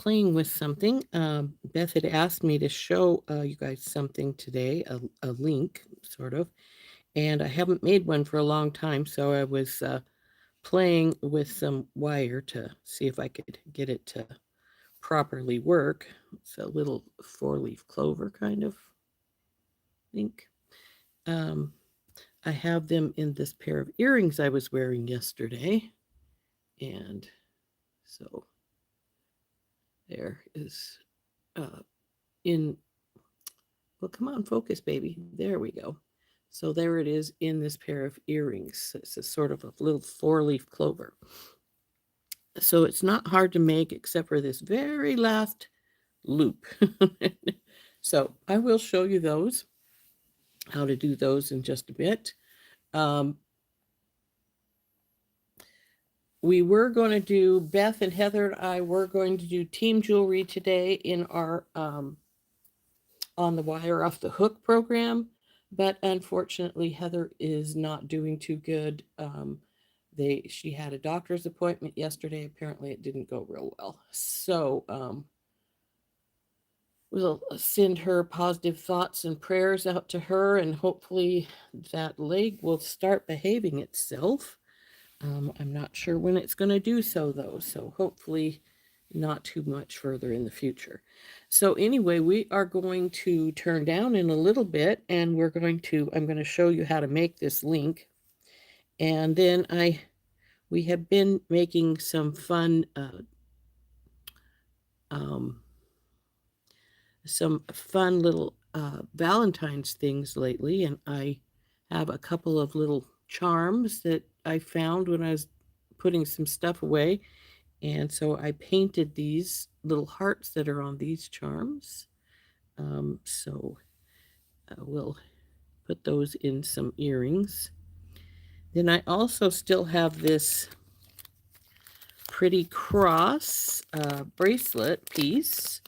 playing with something. Beth had asked me to show you guys something today, a link, sort of, and I haven't made one for a long time, so I was playing with some wire to see if I could get it to properly work. It's a little four-leaf clover kind of link. Um, I have them in this pair of earrings I was wearing yesterday, and so there is in, well, come on, focus, baby. There we go. So there it is in this pair of earrings. It's a sort of a little four-leaf clover. So it's not hard to make except for this very last loop. So I will show you those, how to do those in just a bit. Um, we were going to do, Beth and Heather and I were going to do team jewelry today in our on the Wire Off the Hook program, but unfortunately Heather is not doing too good. She had a doctor's appointment yesterday. Apparently it didn't go real well. So we'll send her positive thoughts and prayers out to her, and hopefully that leg will start behaving itself. I'm not sure when it's going to do so, though, so hopefully not too much further in the future. So anyway, we are going to turn down in a little bit, and I'm going to show you how to make this link. And then we have been making some fun little Valentine's things lately, and I have a couple of little charms that I found when I was putting some stuff away, and so I painted these little hearts that are on these charms. So we'll put those in some earrings. Then I also still have this pretty cross bracelet piece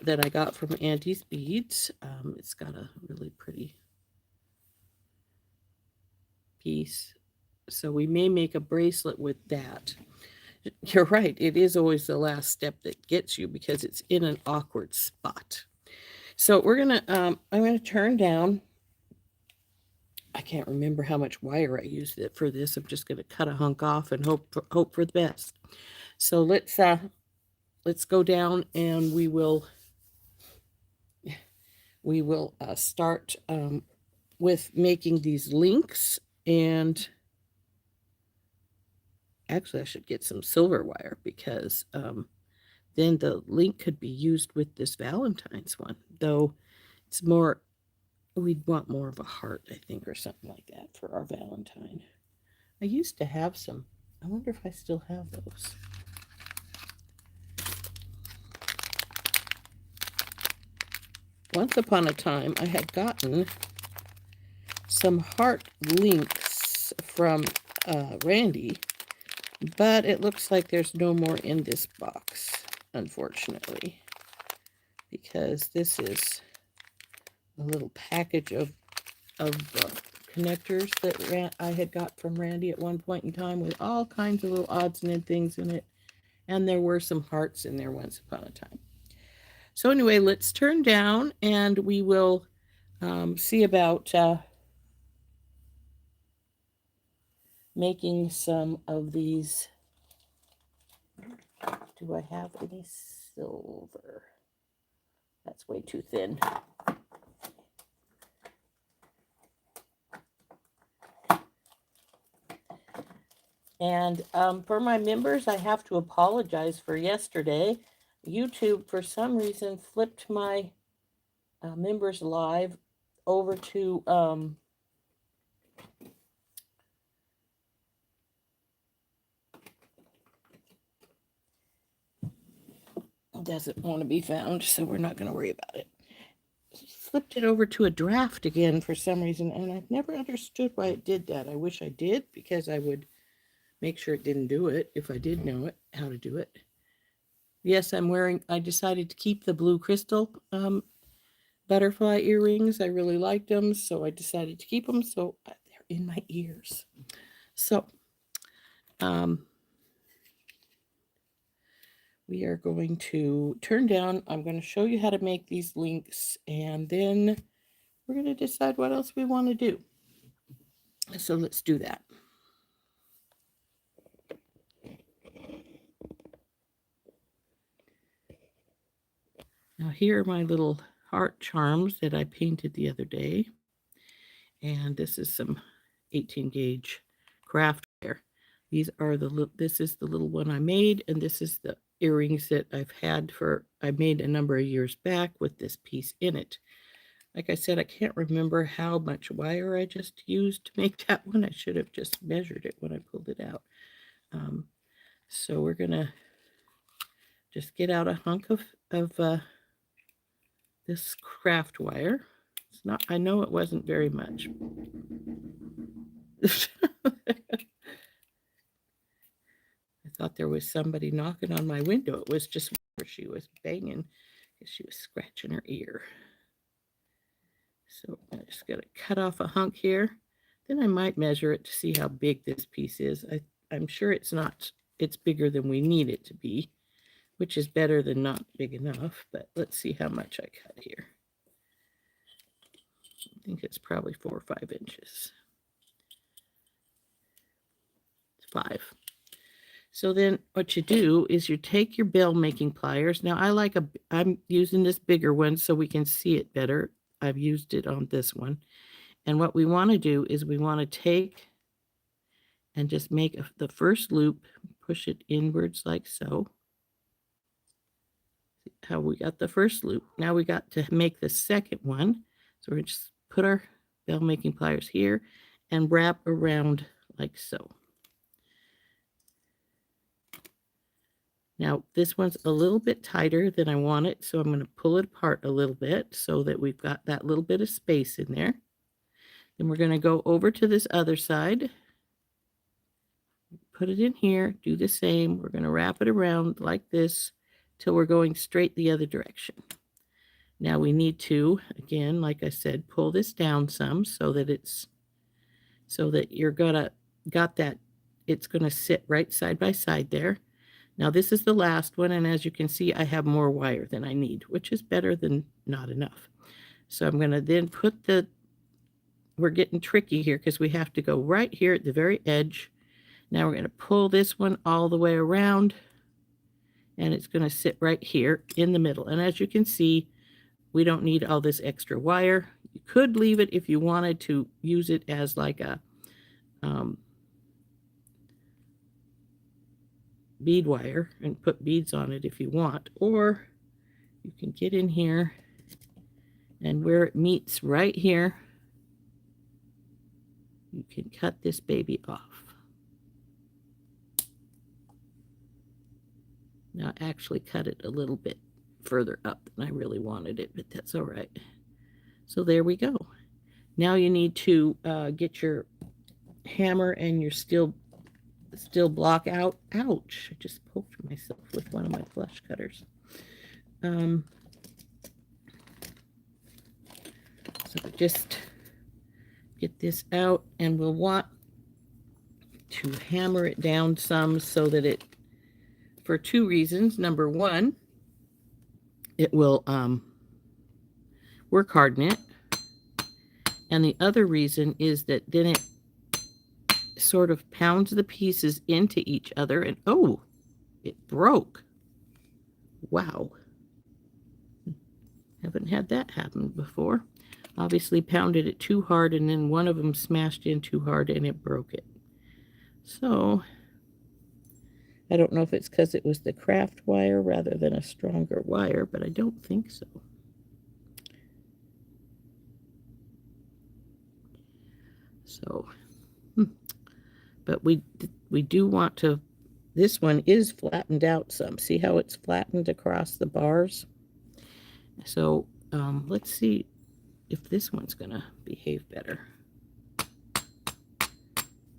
that I got from Auntie's Beads. It's got a really pretty piece. So we may make a bracelet with that. You're right. It is always the last step that gets you because it's in an awkward spot. So I'm gonna turn down. I can't remember how much wire I used it for this. I'm just gonna cut a hunk off and hope for the best. So let's go down and we will start with making these links. And actually I should get some silver wire because then the link could be used with this Valentine's one, though it's more, we'd want more of a heart, I think, or something like that for our Valentine. I used to have some. I wonder if I still have those. Once upon a time, I had gotten some heart links from Randy, but it looks like there's no more in this box, unfortunately, because this is a little package of connectors that I had got from Randy at one point in time with all kinds of little odds and ends things in it, and there were some hearts in there once upon a time. So anyway, let's turn down and we will see about making some of these. Do I have any silver? That's way too thin. And for my members, I have to apologize for yesterday. YouTube, for some reason, flipped my members live over to doesn't want to be found, so we're not going to worry about it. Flipped it over to a draft again for some reason, and I've never understood why it did that. I wish I did, because I would make sure it didn't do it if I did know it, how to do it. Yes, I decided to keep the blue crystal butterfly earrings. I really liked them, so I decided to keep them. So they're in my ears. So we are going to turn down. I'm going to show you how to make these links, and then we're going to decide what else we want to do. So let's do that. Now here are my little heart charms that I painted the other day. And this is some 18 gauge craft wire. These are this is the little one I made, and this is the earrings that I made a number of years back with this piece in it. Like I said, I can't remember how much wire I just used to make that one. I should have just measured it when I pulled it out. So we're gonna just get out a hunk of this craft wire. It's not, I know it wasn't very much. I thought there was somebody knocking on my window. It was just where she was banging because she was scratching her ear. So I'm just going to cut off a hunk here. Then I might measure it to see how big this piece is. I'm sure it's bigger than we need it to be, which is better than not big enough. But let's see how much I cut here. I think it's probably 4 or 5 inches. It's 5. So then what you do is you take your bell making pliers. Now I'm using this bigger one so we can see it better. I've used it on this one. And what we want to do is we want to take and just make the first loop, push it inwards like so. See how we got the first loop. Now we got to make the second one. So we're just put our bell making pliers here and wrap around like so. Now, this one's a little bit tighter than I want it, so I'm going to pull it apart a little bit so that we've got that little bit of space in there. Then we're going to go over to this other side, put it in here, do the same. We're going to wrap it around like this till we're going straight the other direction. Now we need to, again, like I said, pull this down some so that it's going to sit right side by side there. Now this is the last one, and as you can see, I have more wire than I need, which is better than not enough. So I'm going to then we're getting tricky here because we have to go right here at the very edge. Now we're going to pull this one all the way around, and it's going to sit right here in the middle. And as you can see, we don't need all this extra wire. You could leave it if you wanted to use it as like a bead wire and put beads on it if you want, or you can get in here and where it meets right here, you can cut this baby off. Now I actually cut it a little bit further up than I really wanted it, but that's all right. So there we go. Now you need to get your hammer and your steel block out. Ouch, I just poked myself with one of my flush cutters. So just get this out, and we'll want to hammer it down some so that it, for 2 reasons. Number one, it will work harden it, and the other reason is that then it sort of pounds the pieces into each other, and oh, it broke. Wow, haven't had that happen before. Obviously pounded it too hard, and then one of them smashed in too hard and it broke it. So I don't know if it's because it was the craft wire rather than a stronger wire, but I don't think so. So but we do want to, this one is flattened out some. See how it's flattened across the bars? So let's see if this one's gonna behave better.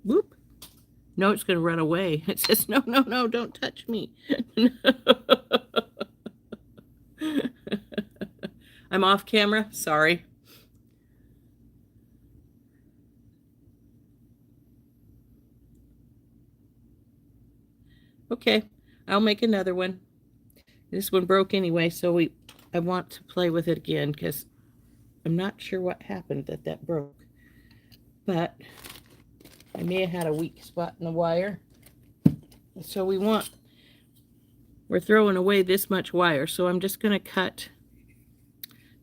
Whoop. No, it's gonna run away. It says, no, no, no, don't touch me. I'm off camera, sorry. Okay, I'll make another one. This one broke anyway, so I want to play with it again because I'm not sure what happened that broke. But I may have had a weak spot in the wire. So we're throwing away this much wire, so I'm just going to cut,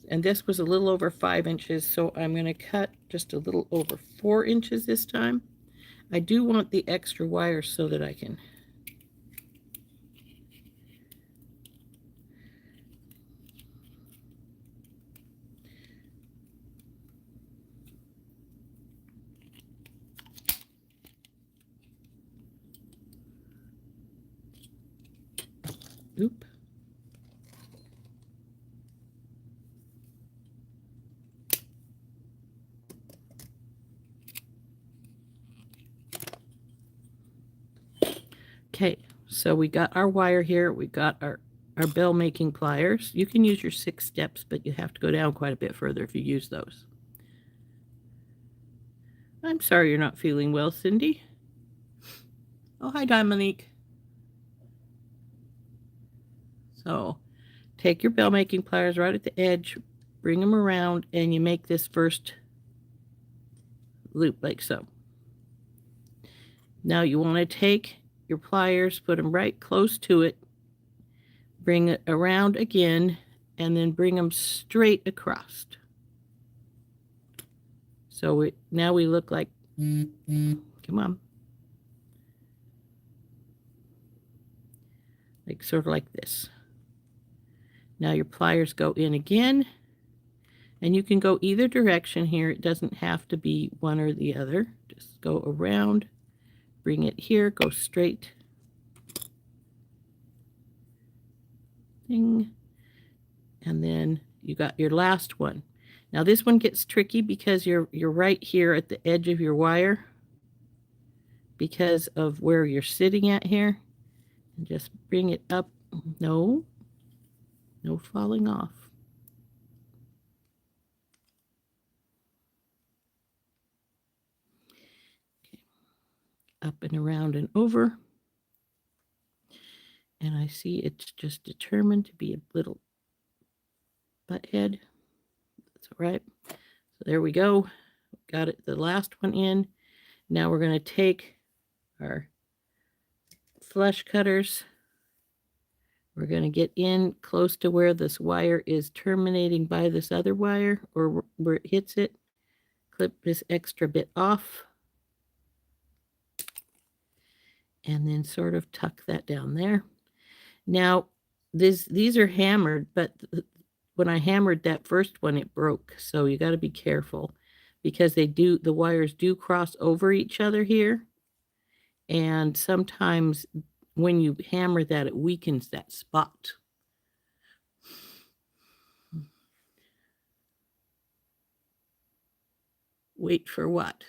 and this was a little over 5 inches, so I'm going to cut just a little over 4 inches this time. I do want the extra wire so that I can oop. Okay, so we got our wire here. We got our bell making pliers. You can use your 6 steps, but you have to go down quite a bit further if you use those. I'm sorry you're not feeling well, Cindy. Oh, hi, Dominique. So take your bell making pliers right at the edge, bring them around, and you make this first loop like so. Now you want to take your pliers, put them right close to it, bring it around again, and then bring them straight across. So now we look like, come on, like sort of like this. Now your pliers go in again, and you can go either direction here. It doesn't have to be one or the other. Just go around, bring it here, go straight. Ding. And then you got your last one. Now this one gets tricky because you're right here at the edge of your wire because of where you're sitting at here. And just bring it up. No falling off. Okay. Up and around and over. And I see it's just determined to be a little butt head. That's all right. So there we go. Got it, the last one in. Now we're going to take our flush cutters. We're going to get in close to where this wire is terminating by this other wire, or where it hits it. Clip this extra bit off. And then sort of tuck that down there. Now, these are hammered, but when I hammered that first one, it broke. So you got to be careful because the wires do cross over each other here. And sometimes when you hammer that, it weakens that spot. Wait for what?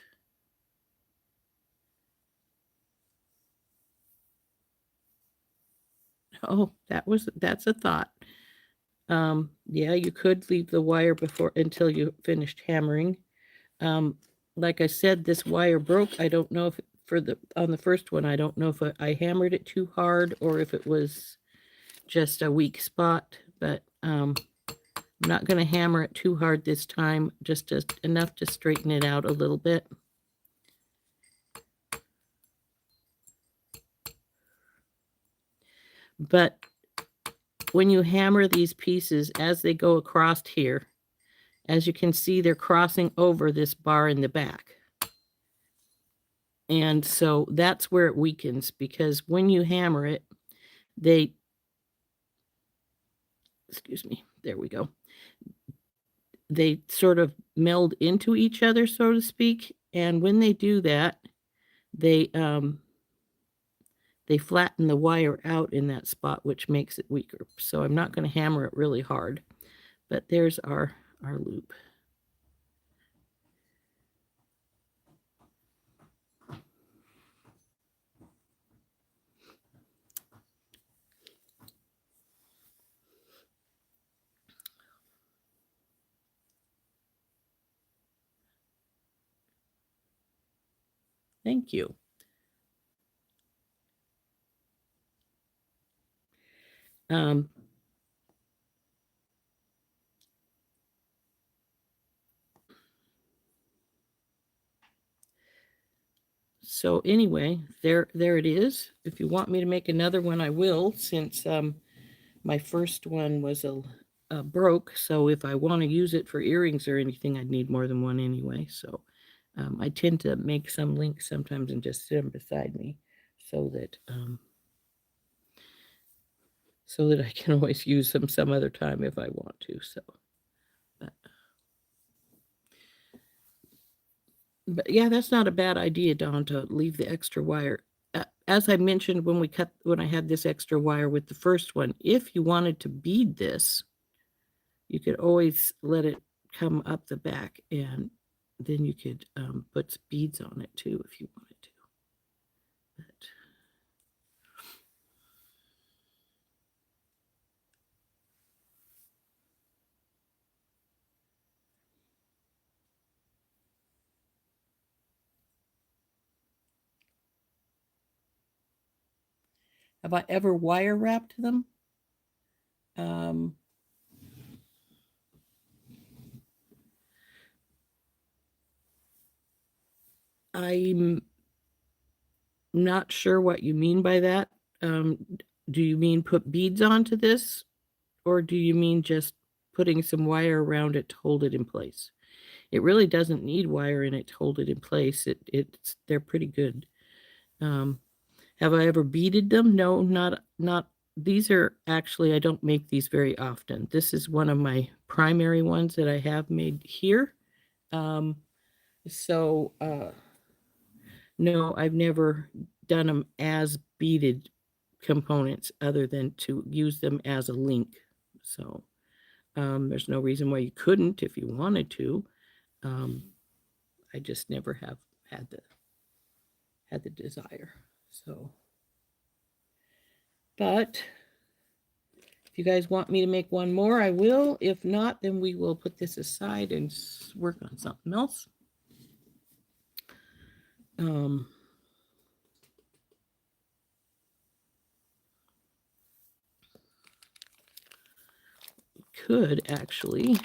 Oh, that's a thought. Yeah, you could leave the wire until you finished hammering. Like I said, this wire broke. I don't know if on the first one, I don't know if I hammered it too hard or if it was just a weak spot, but I'm not going to hammer it too hard this time, just enough to straighten it out a little bit. But when you hammer these pieces as they go across here, as you can see, they're crossing over this bar in the back. And so that's where it weakens, because when you hammer it, excuse me, there we go. They sort of meld into each other, so to speak. And when they do that, they flatten the wire out in that spot, which makes it weaker. So I'm not going to hammer it really hard, but there's our loop. Thank you. So anyway, there it is. If you want me to make another one, I will, since my first one was a broke. So if I want to use it for earrings or anything, I'd need more than one anyway. So I tend to make some links sometimes and just sit them beside me so that I can always use them some other time if I want to. So, but yeah, that's not a bad idea, Dawn, to leave the extra wire. As I mentioned when I had this extra wire with the first one, if you wanted to bead this, you could always let it come up the back, and then you could put beads on it too if you wanted to. But have I ever wire wrapped them? I'm not sure what you mean by that. Do you mean put beads onto this, or do you mean just putting some wire around it to hold it in place? It really doesn't need wire in it to hold it in place. They're pretty good. Have I ever beaded them? No, not. These are actually, I don't make these very often. This is one of my primary ones that I have made here. So no, I've never done them as beaded components other than to use them as a link. So there's no reason why you couldn't if you wanted to. I just never have had the desire. So, but if you guys want me to make one more, I will. If not, then we will put this aside and work on something else. Could actually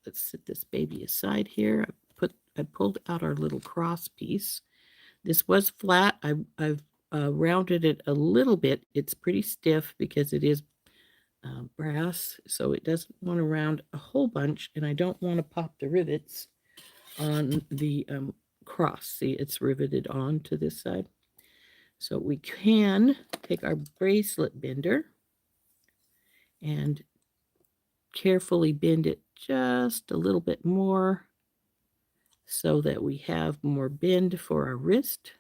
let's set this baby aside here. I pulled out our little cross piece. This was flat. I've rounded it a little bit. It's pretty stiff because it is brass, so it doesn't want to round a whole bunch, and I don't want to pop the rivets on the cross. See, it's riveted on to this side. So we can take our bracelet bender and carefully bend it just a little bit more so that we have more bend for our wrist.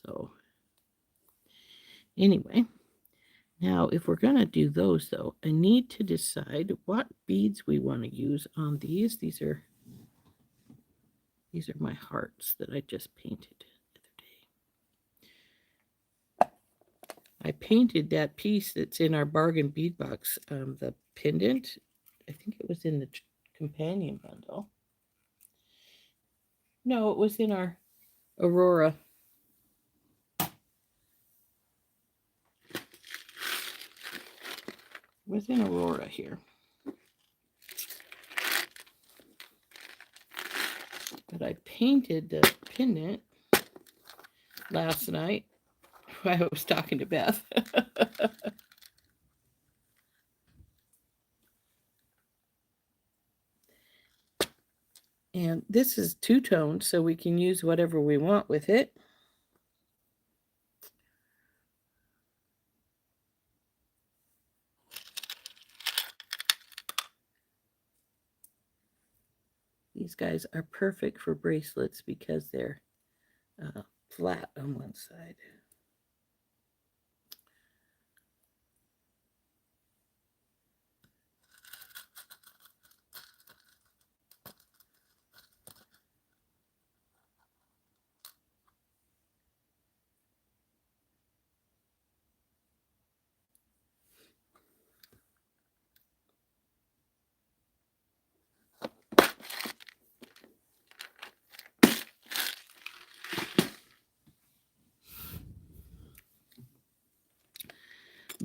So anyway, now if we're going to do those though, I need to decide what beads we want to use on these. These are my hearts that I just painted the other day. I painted that piece that's in our bargain bead box, the pendant. I think it was in the companion bundle. No, it was in our Aurora. It was in Aurora here. But I painted the pendant last night while I was talking to Beth. And this is two-tone, so we can use whatever we want with it. These guys are perfect for bracelets because they're flat on one side.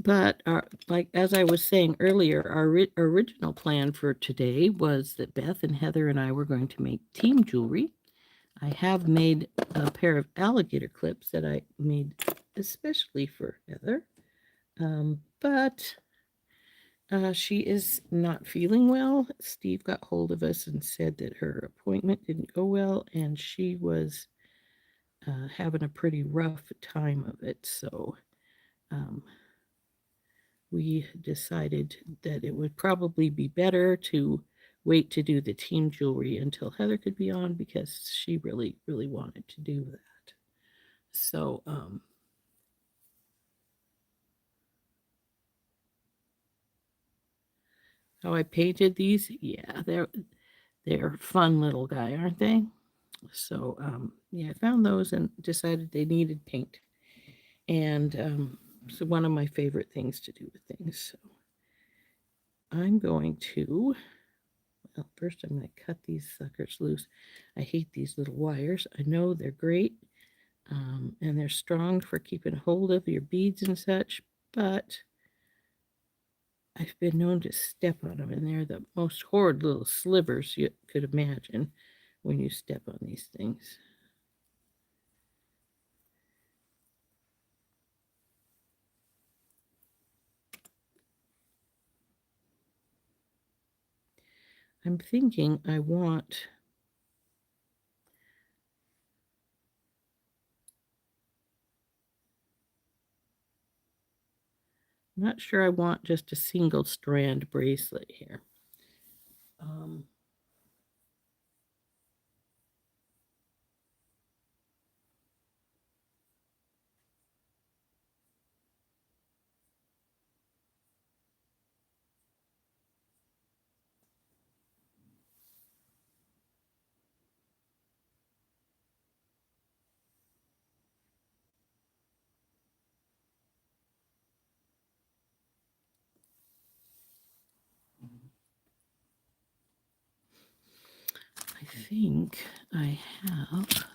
But like as I was saying earlier, our original plan for today was that Beth and Heather and I were going to make team jewelry. I have made a pair of alligator clips that I made especially for Heather. But she is not feeling well. Steve got hold of us and said that her appointment didn't go well, and she was having a pretty rough time of it. So we decided that it would probably be better to wait to do the team jewelry until Heather could be on because she really, really wanted to do that. So, how I painted these, yeah, they're a fun little guy, aren't they? So, yeah, I found those and decided they needed paint. And so one of my favorite things to do with things. So I'm going to, well, first I'm going to cut these suckers loose. I hate these little wires. I know they're great and they're strong for keeping hold of your beads and such, but I've been known to step on them, and they're the most horrid little slivers you could imagine when you step on these things. I'm thinking I want I'm not sure I want just a single strand bracelet here. I think I have.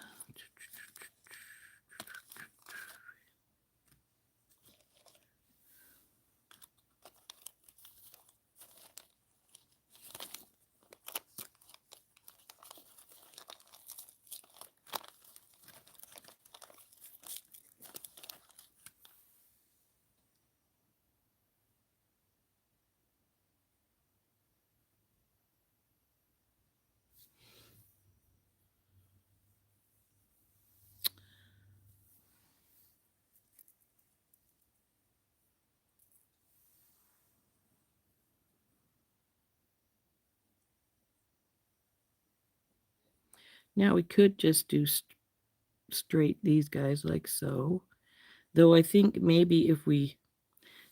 Now we could just do straight these guys like so. Though I think maybe if we,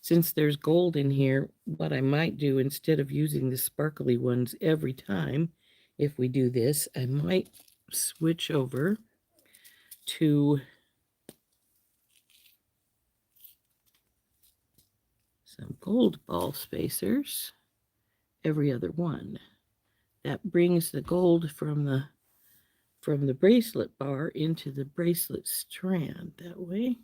since there's gold in here, what I might do instead of using the sparkly ones every time, if we do this, I might switch over to some gold ball spacers every other one. That brings the gold from the bracelet bar into the bracelet strand that way.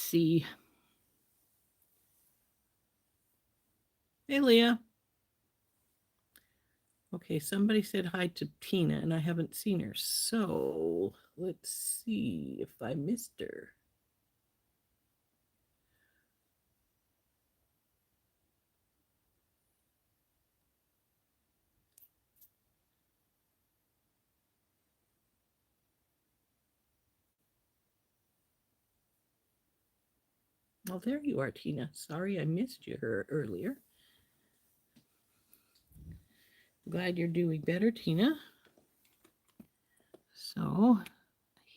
see. Hey, Leah. Okay, somebody said hi to Tina, and I haven't seen her. So let's see if I missed her. Well, there you are, Tina. Sorry I missed you earlier. Glad you're doing better, Tina. So, I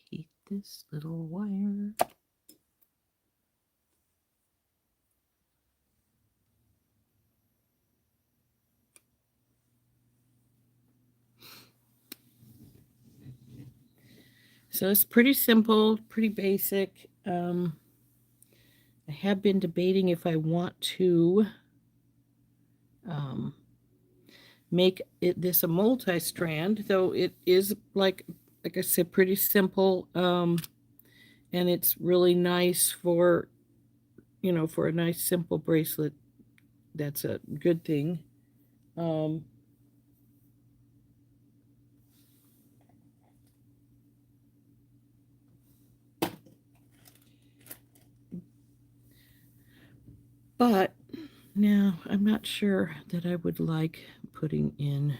hate this little wire. So it's pretty simple, pretty basic. I have been debating if I want to make this a multi-strand, though it is like I said, pretty simple. And it's really nice for, for a nice simple bracelet. That's a good thing. But now I'm not sure that I would like putting in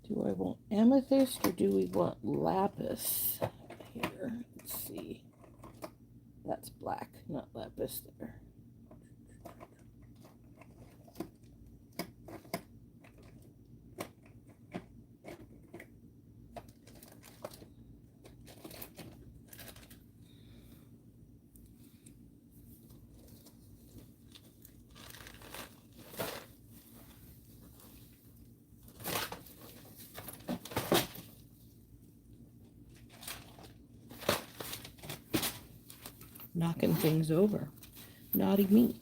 do I want amethyst or do we want lapis here? Let's see. That's black, not lapis there. Knocking things over. Naughty me.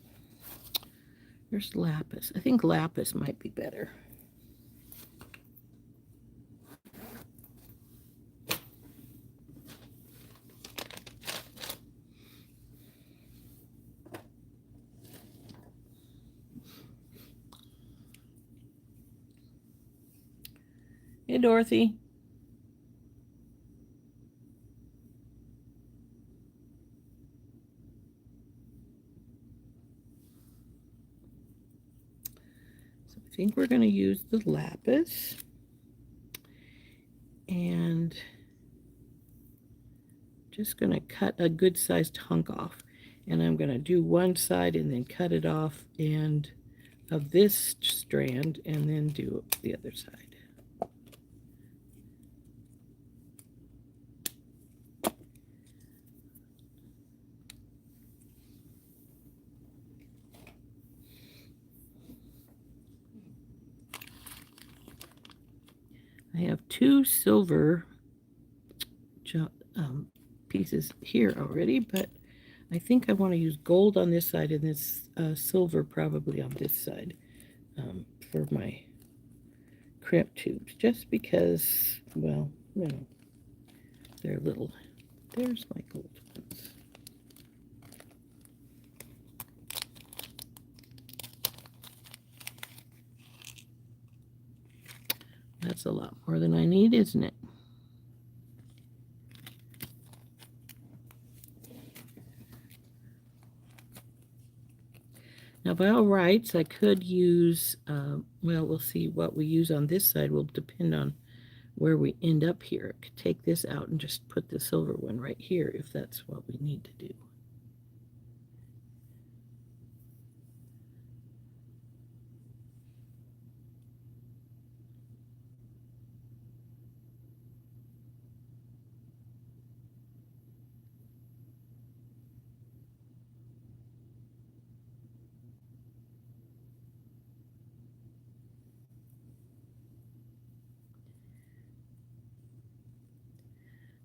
There's lapis. I think lapis might be better. Hey, Dorothy. I think we're going to use the lapis and just going to cut a good sized hunk off, and I'm going to do one side and then cut it off and of this strand and then do the other side. I have two silver pieces here already, but I think I want to use gold on this side and this silver probably on this side for my crimp tubes, just because, well, they're little. There's my gold ones. That's a lot more than I need, isn't it? Now, by all rights, I could use, well, we'll see what we use on this side will depend on where we end up here. I could take this out and just put the silver one right here if that's what we need to do.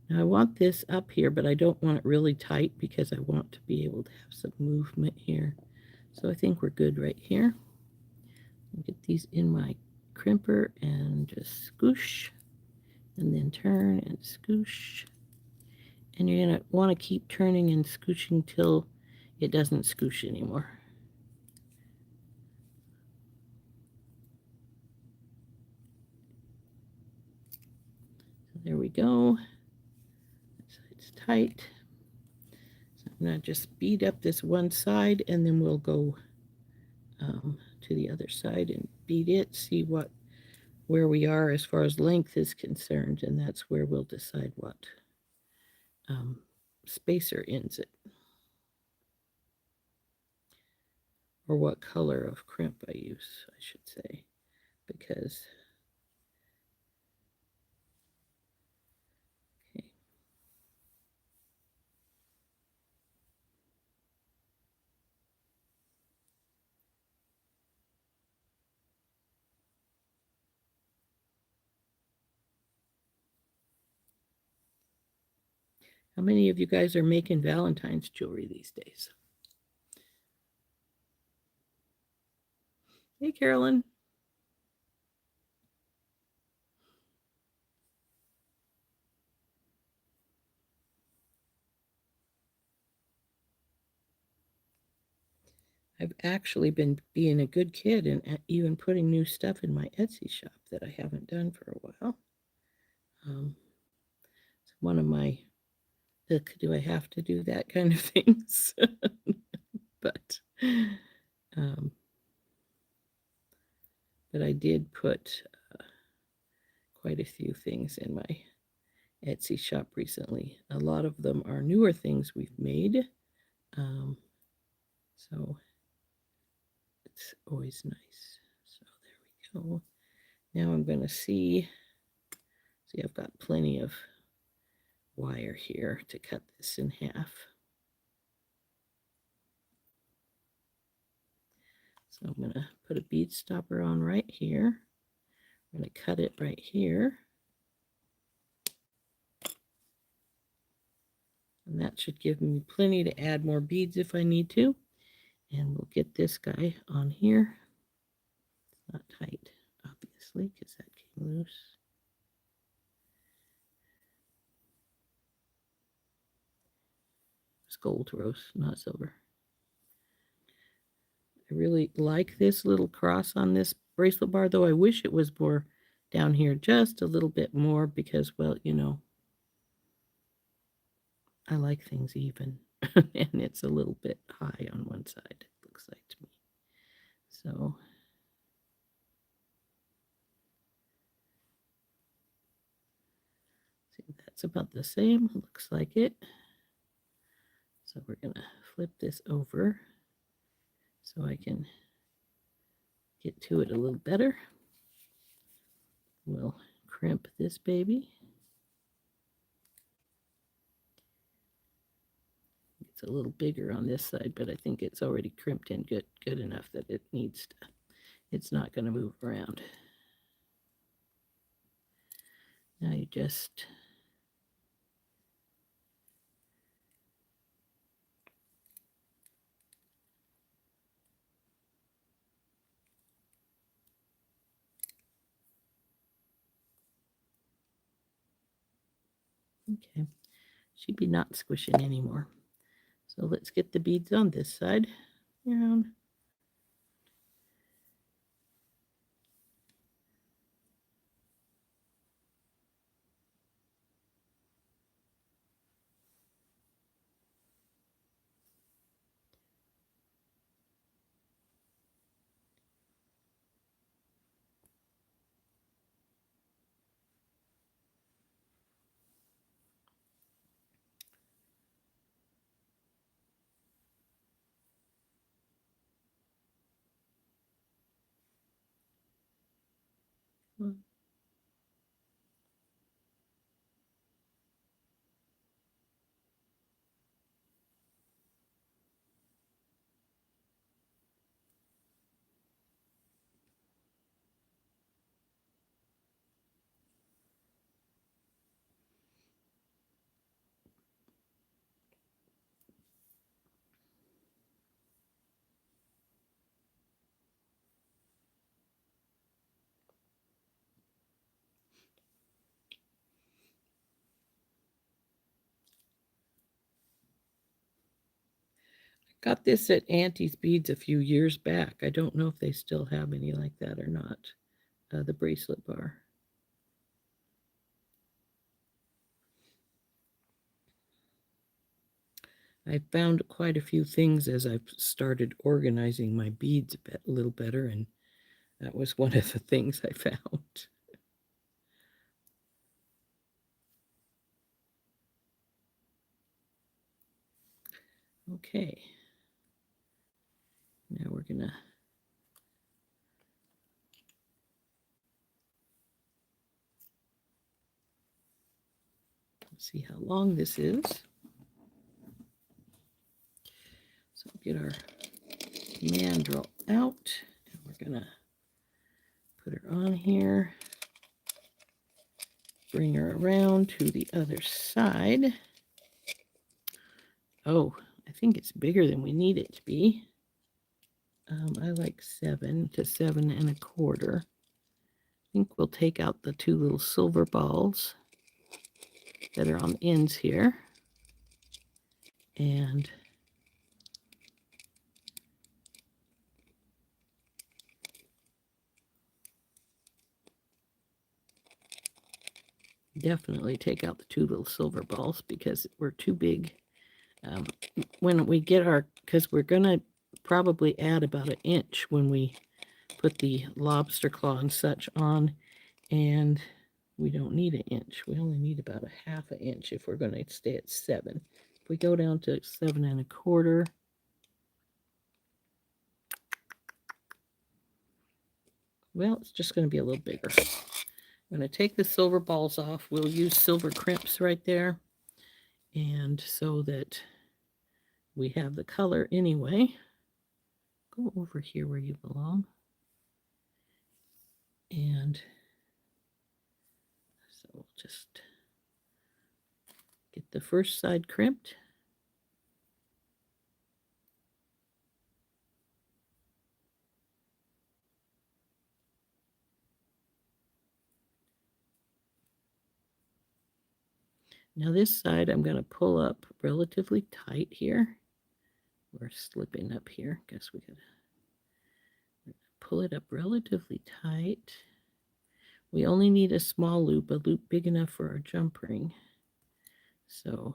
Now I want this up here, but I don't want it really tight because I want to be able to have some movement here. So I think we're good right here. I'll get these in my crimper and just scoosh, and then turn and scoosh. And you're going to want to keep turning and scooshing till it doesn't scoosh anymore. So there we go. It's tight. So I'm going to just bead up this one side, and then we'll go to the other side and bead it, see where we are as far as length is concerned, and that's where we'll decide what spacer ends it, or what color of crimp I use, I should say, because okay. How many of you guys are making Valentine's jewelry these days? Hey, Carolyn. I've actually been being a good kid and even putting new stuff in my Etsy shop that I haven't done for a while. It's one of my, do I have to do that kind of things? but um, but I did put quite a few things in my Etsy shop recently. A lot of them are newer things we've made. So it's always nice. So there we go. Now I'm going to see, I've got plenty of wire here to cut this in half. So I'm going to put a bead stopper on right here. I'm going to cut it right here. And that should give me plenty to add more beads if I need to. And we'll get this guy on here. It's not tight, obviously, because that came loose. It's gold rose, not silver. I really like this little cross on this bracelet bar, though I wish it was more down here just a little bit more because, well, you know, I like things even. And it's a little bit high on one side, it looks like to me. So see, that's about the same, looks like it. So we're going to flip this over so I can get to it a little better. We'll crimp this baby. It's a little bigger on this side, but I think it's already crimped in good enough that it needs to, it's not going to move around. Now you just okay, should be not squishing anymore. So let's get the beads on this side down. Got this at Auntie's Beads a few years back. I don't know if they still have any like that or not. The bracelet bar. I found quite a few things as I've started organizing my beads a little better, and that was one of the things I found. Okay. Now we're going to see how long this is. So get our mandrel out, and we're going to put her on here. Bring her around to the other side. Oh, I think it's bigger than we need it to be. I like 7 to 7.25. I think we'll take out the 2 little silver balls that are on the ends here. And definitely take out the 2 little silver balls because we're too big. When we get our, because we're going to probably add about 1 inch when we put the lobster claw and such on, and we don't need 1 inch. We only need about 1/2 inch if we're going to stay at 7. If we go down to 7.25, well, it's just going to be a little bigger. I'm going to take the silver balls off. We'll use silver crimps right there, and so that we have the color anyway. Go over here where you belong. And so we'll just get the first side crimped. Now this side I'm going to pull up relatively tight here. We're slipping up here. Guess we gotta pull it up relatively tight. We only need a small loop, a loop big enough for our jump ring. So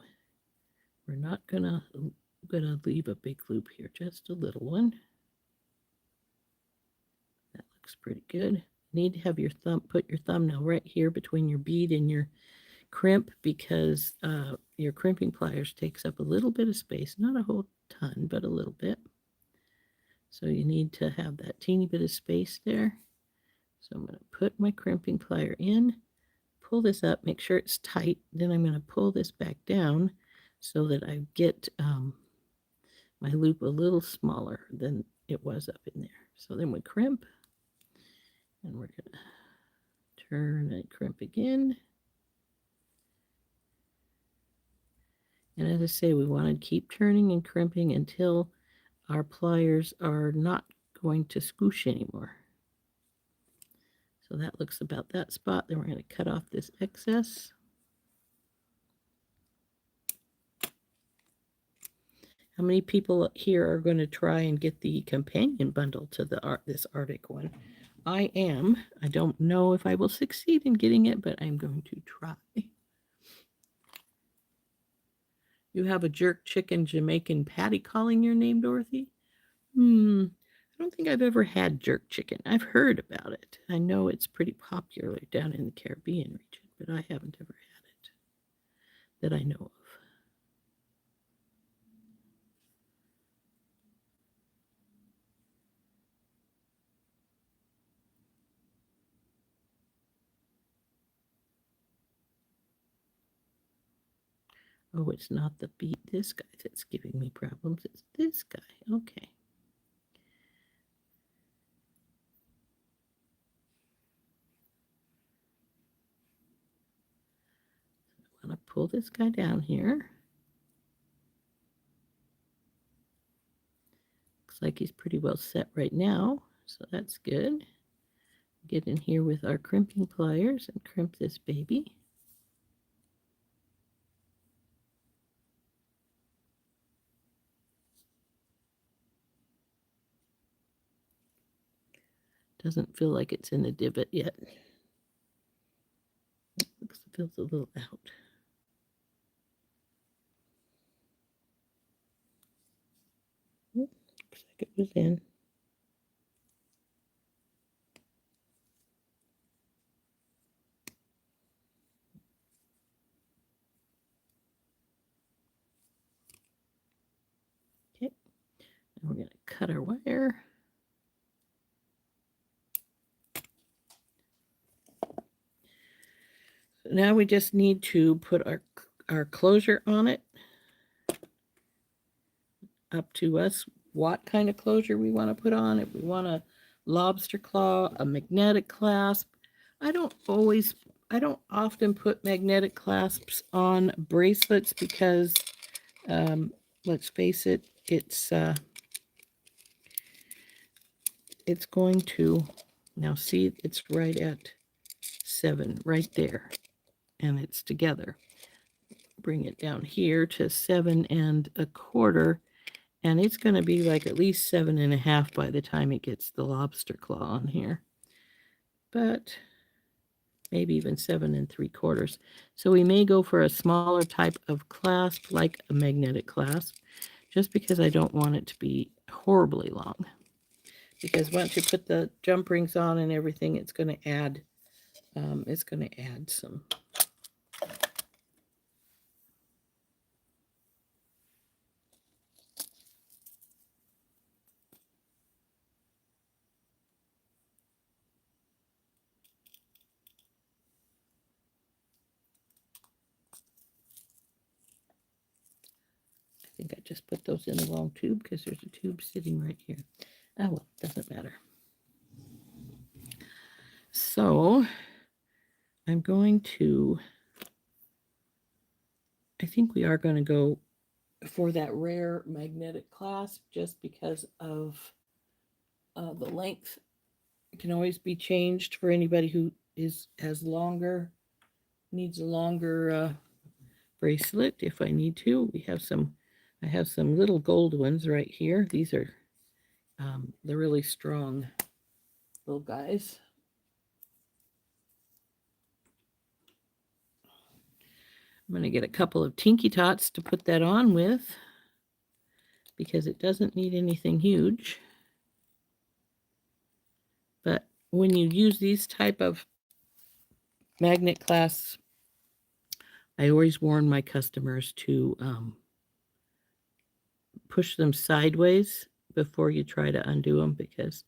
we're not gonna leave a big loop here, just a little one. That looks pretty good. You need to have your put your thumbnail right here between your bead and your crimp, because your crimping pliers takes up a little bit of space, not a whole ton, but a little bit. So you need to have that teeny bit of space there. So I'm going to put my crimping plier in, pull this up, make sure it's tight. Then I'm going to pull this back down so that I get my loop a little smaller than it was up in there. So then we crimp, and we're going to turn and crimp again. And as I say, we want to keep turning and crimping until our pliers are not going to squish anymore. So that looks about that spot. Then we're going to cut off this excess. How many people here are going to try and get the companion bundle to this Arctic one? I am. I don't know if I will succeed in getting it, but I'm going to try. You have a jerk chicken Jamaican patty calling your name, Dorothy? I don't think I've ever had jerk chicken. I've heard about it. I know it's pretty popular down in the Caribbean region, but I haven't ever had it that I know of. Oh, it's not this guy that's giving me problems. It's this guy. Okay. I want to pull this guy down here. Looks like he's pretty well set right now, so that's good. Get in here with our crimping pliers and crimp this baby. Doesn't feel like it's in the divot yet. Looks, feels a little out. Looks like it was in. Okay, and we're going to cut our wire. So now we just need to put our closure on it. Up to us what kind of closure we want to put on. If we want a lobster claw, a magnetic clasp. I don't often put magnetic clasps on bracelets because, let's face it, it's going to, now see, it's right at 7, right there, and it's together. Bring it down here to 7 1/4. And it's going to be like at least 7 1/2 by the time it gets the lobster claw on here. But maybe even 7 3/4. So we may go for a smaller type of clasp, like a magnetic clasp, just because I don't want it to be horribly long. Because once you put the jump rings on and everything, it's going to add some. I think I just put those in the wrong tube because there's a tube sitting right here. Oh, well, doesn't matter. So I'm going to, I think we are going to go for that rare magnetic clasp just because of the length. It can always be changed for anybody who needs a longer bracelet if I need to. I have some little gold ones right here. These are the really strong little guys. I'm going to get a couple of Tinky Tots to put that on with because it doesn't need anything huge. But when you use these type of magnet clasps, I always warn my customers to push them sideways before you try to undo them because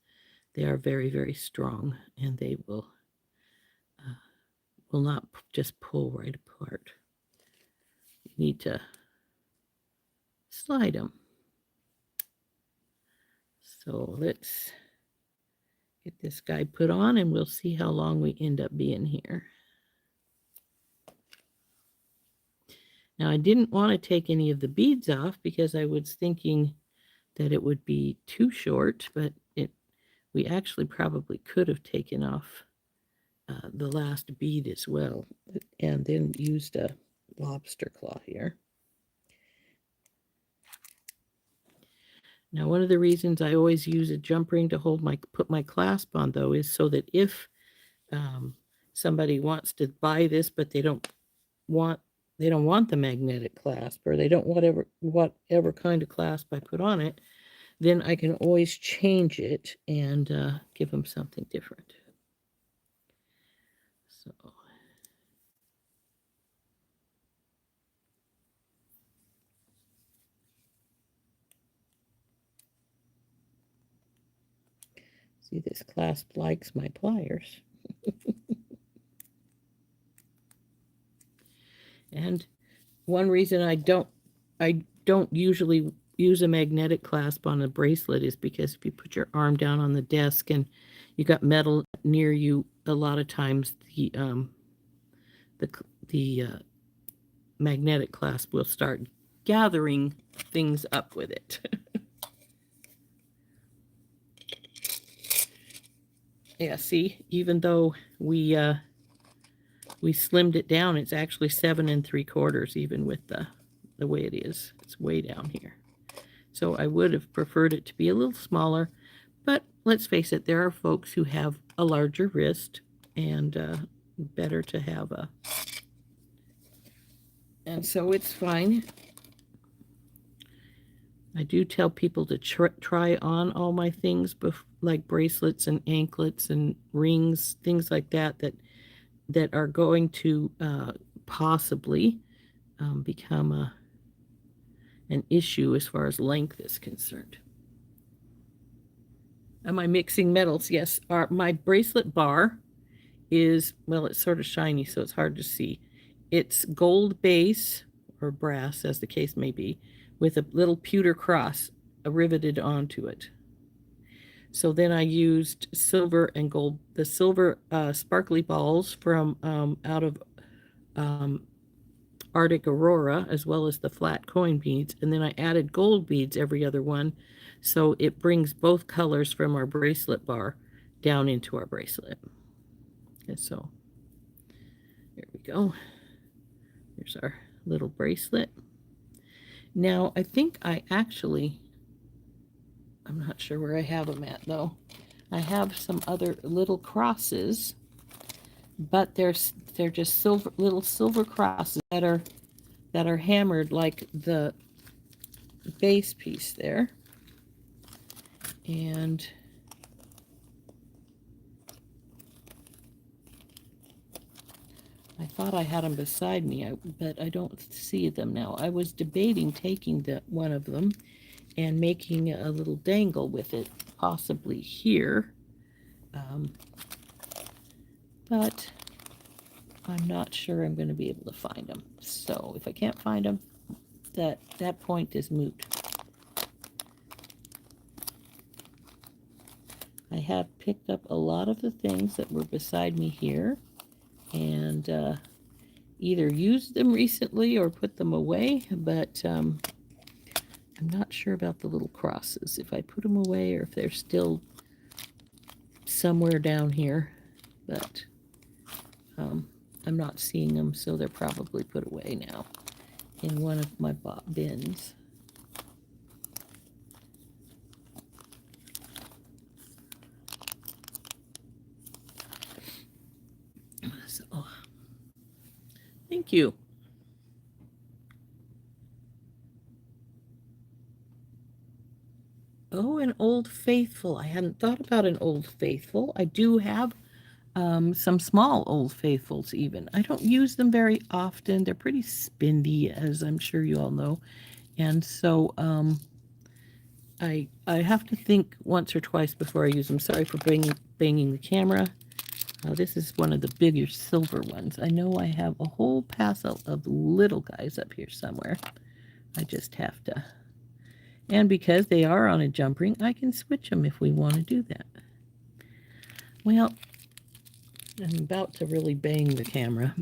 they are very, very strong and they will not just pull right apart. You need to slide them. So let's get this guy put on and we'll see how long we end up being here. Now I didn't want to take any of the beads off because I was thinking that it would be too short, but we actually probably could have taken off the last bead as well and then used a lobster claw here. Now, one of the reasons I always use a jump ring to put my clasp on, though, is so that if somebody wants to buy this, but they don't want the magnetic clasp, or they don't whatever kind of clasp I put on it, then I can always change it and give them something different. So. See, this clasp likes my pliers. And one reason I don't usually use a magnetic clasp on a bracelet is because if you put your arm down on the desk and you got metal near you, a lot of times the magnetic clasp will start gathering things up with it. Yeah, see, even though we slimmed it down, it's actually 7 3/4, even with the way it is. It's way down here. So I would have preferred it to be a little smaller, but let's face it, there are folks who have a larger wrist, and better to have a, and so it's fine. I do tell people to try on all my things, like bracelets and anklets and rings, things like that, that are going to possibly become an issue as far as length is concerned. Am I mixing metals? Yes. My bracelet bar is, well, it's sort of shiny, so it's hard to see. It's gold base, or brass, as the case may be, with a little pewter cross riveted onto it. So then I used silver and gold, the silver sparkly balls from out of Arctic Aurora, as well as the flat coin beads. And then I added gold beads every other one. So it brings both colors from our bracelet bar down into our bracelet. And so there we go. Here's our little bracelet. Now, I think I'm not sure where I have them at though. I have some other little crosses, but they're just little silver crosses that are hammered like the base piece there. And I thought I had them beside me, but I don't see them now. I was debating taking one of them and making a little dangle with it, possibly here. But I'm not sure I'm going to be able to find them. So if I can't find them, that point is moot. I have picked up a lot of the things that were beside me here, and either used them recently or put them away, but I'm not sure about the little crosses, if I put them away or if they're still somewhere down here, but I'm not seeing them, so they're probably put away now in one of my bins. So, thank you. Oh, an Old Faithful. I hadn't thought about an Old Faithful. I do have some small Old Faithfuls even. I don't use them very often. They're pretty spendy, as I'm sure you all know. And so I have to think once or twice before I use them. Sorry for banging the camera. This is one of the bigger silver ones. I know I have a whole passel of little guys up here somewhere. I just have to. And because they are on a jump ring, I can switch them if we want to do that. Well, I'm about to really bang the camera.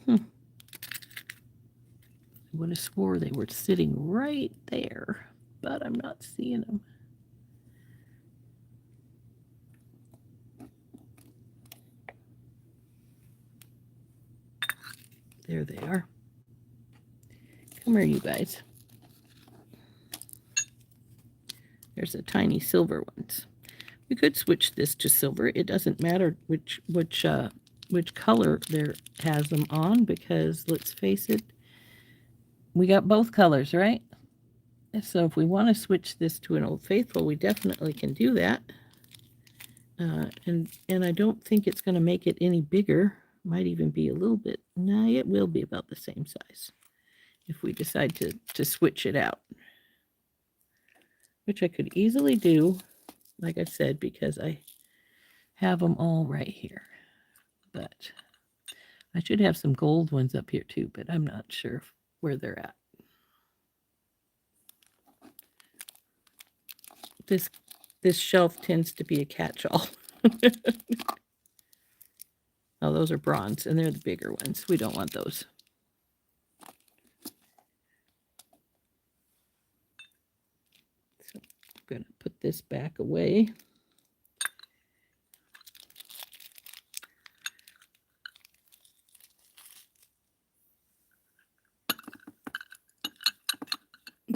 I would have swore they were sitting right there, but I'm not seeing them. There they are. Come here, you guys. There's the tiny silver ones. We could switch this to silver. It doesn't matter which color there has them on, because let's face it, we got both colors, right? So if we want to switch this to an Old Faithful, we definitely can do that. And I don't think it's going to make it any bigger. Might even be a little bit. No, it will be about the same size if we decide to switch it out, which I could easily do, like I said, because I have them all right here. But I should have some gold ones up here too, but I'm not sure where they're at. This shelf tends to be a catch-all. Oh, those are bronze, and they're the bigger ones. We don't want those. So I'm going to put this back away.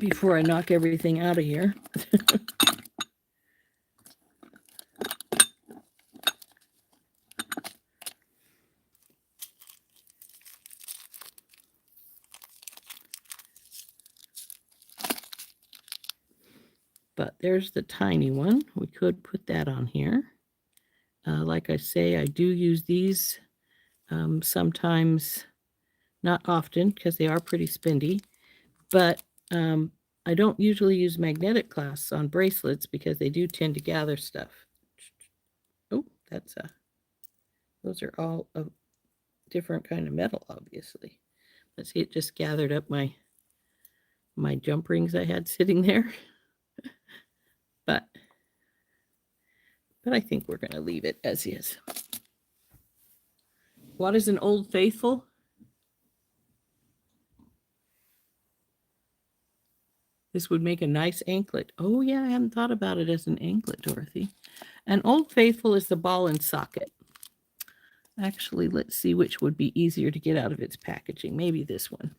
before I knock everything out of here. But there's the tiny one. We could put that on here. Like I say, I do use these sometimes, not often, because they are pretty spendy. But I don't usually use magnetic clasps on bracelets because they do tend to gather stuff. Oh, that's those are all a different kind of metal, obviously. Let's see, it just gathered up my jump rings I had sitting there. But I think we're going to leave it as is. What is an Old Faithful? This would make a nice anklet. Oh, yeah, I haven't thought about it as an anklet, Dorothy. An Old Faithful is the ball and socket. Actually, let's see which would be easier to get out of its packaging. Maybe this one.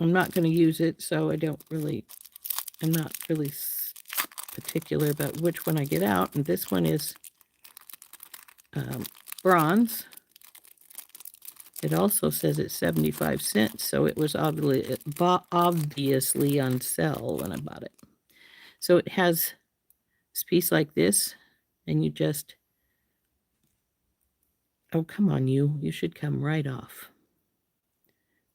I'm not going to use it, so I'm not really particular about which one I get out. And this one is bronze. It also says it's 75 cents, so it was obviously on sale when I bought it. So it has this piece like this, and you just, oh, come on, you should come right off.